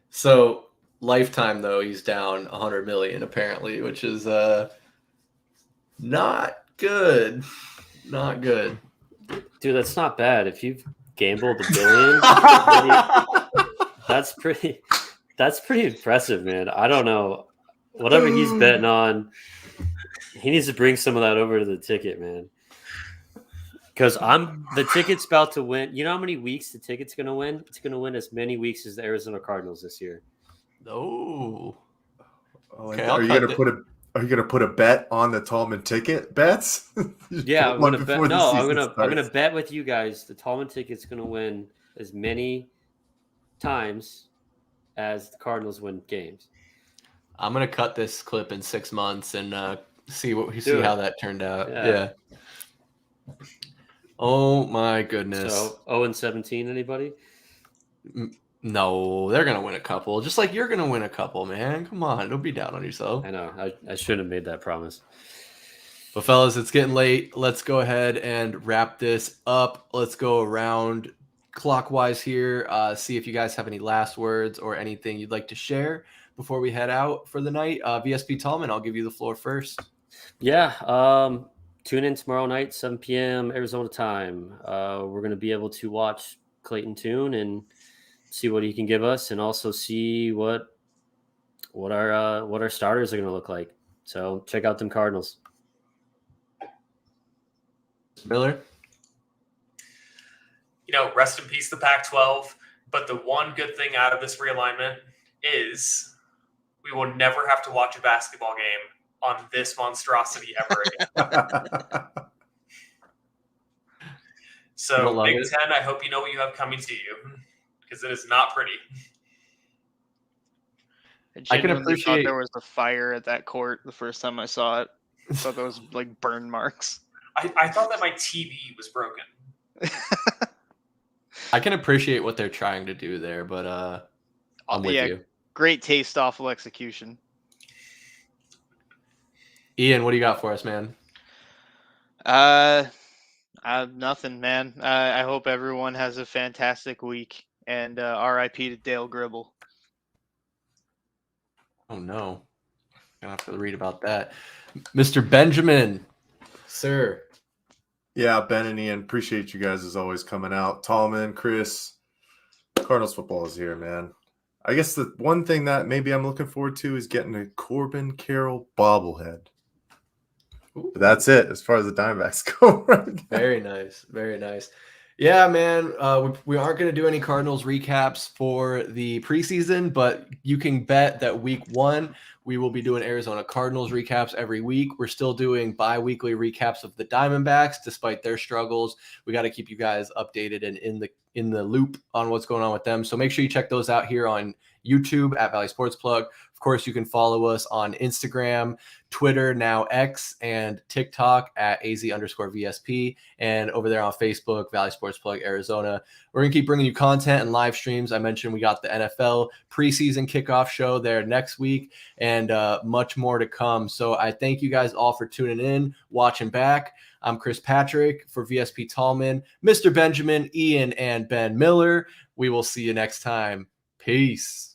So lifetime though, he's down 100 million apparently, which is not good. Not good. Dude, that's not bad. If you've gambled $1 billion, that's pretty impressive, man. I don't know. Whatever he's betting on, he needs to bring some of that over to the ticket, man. Because the ticket's about to win. You know how many weeks the ticket's gonna win? It's gonna win as many weeks as the Arizona Cardinals this year. Oh. Okay, are you gonna put a bet on the Tallman ticket bets? Yeah, I'm gonna bet. No, I'm gonna bet with you guys. The Tallman ticket's gonna win as many times as the Cardinals win games. I'm gonna cut this clip in 6 months and see how that turned out. Yeah. Oh my goodness. So 0-17, anybody? No, they're gonna win a couple. Just like you're gonna win a couple, man. Come on, don't be down on yourself. I know. I shouldn't have made that promise. But fellas, it's getting late. Let's go ahead and wrap this up. Let's go around clockwise here. See if you guys have any last words or anything you'd like to share before we head out for the night. VSP Tallman, I'll give you the floor first. Yeah. Tune in tomorrow night, 7 p.m. Arizona time. We're going to be able to watch Clayton Tune and see what he can give us, and also see what our starters are going to look like. So check out them Cardinals. Miller? Rest in peace, the Pac-12. But the one good thing out of this realignment is we will never have to watch a basketball game on this monstrosity ever again. So, Big Ten, I hope you know what you have coming to you, because it is not pretty. I genuinely thought there was a fire at that court the first time I saw it. I thought there was like burn marks. I thought that my TV was broken. I can appreciate what they're trying to do there, but I'm with you. Great taste, awful execution. Ian, what do you got for us, man? Nothing, man. I hope everyone has a fantastic week, and RIP to Dale Gribble. Oh no, gonna have to read about that. Mr. Benjamin, sir. Yeah, Ben and Ian, appreciate you guys as always coming out. Tallman, Chris, Cardinals football is here, man. I guess the one thing that maybe I'm looking forward to is getting a Corbin Carroll bobblehead. But that's it as far as the Diamondbacks go right now. Very nice. Very nice. Yeah, man. We aren't going to do any Cardinals recaps for the preseason, but you can bet that week 1 we will be doing Arizona Cardinals recaps every week. We're still doing bi-weekly recaps of the Diamondbacks despite their struggles. We got to keep you guys updated and in the loop on what's going on with them. So make sure you check those out here on YouTube at Valley Sports Plug. Of course, you can follow us on Instagram, Twitter, now X, and TikTok at AZ_VSP, and over there on Facebook, Valley Sports Plug Arizona. We're going to keep bringing you content and live streams. I mentioned we got the NFL preseason kickoff show there next week, and much more to come. So I thank you guys all for tuning in, watching back. I'm Chris Patrick for VSP Tallman, Mr. Benjamin, Ian, and Ben Miller. We will see you next time. Peace.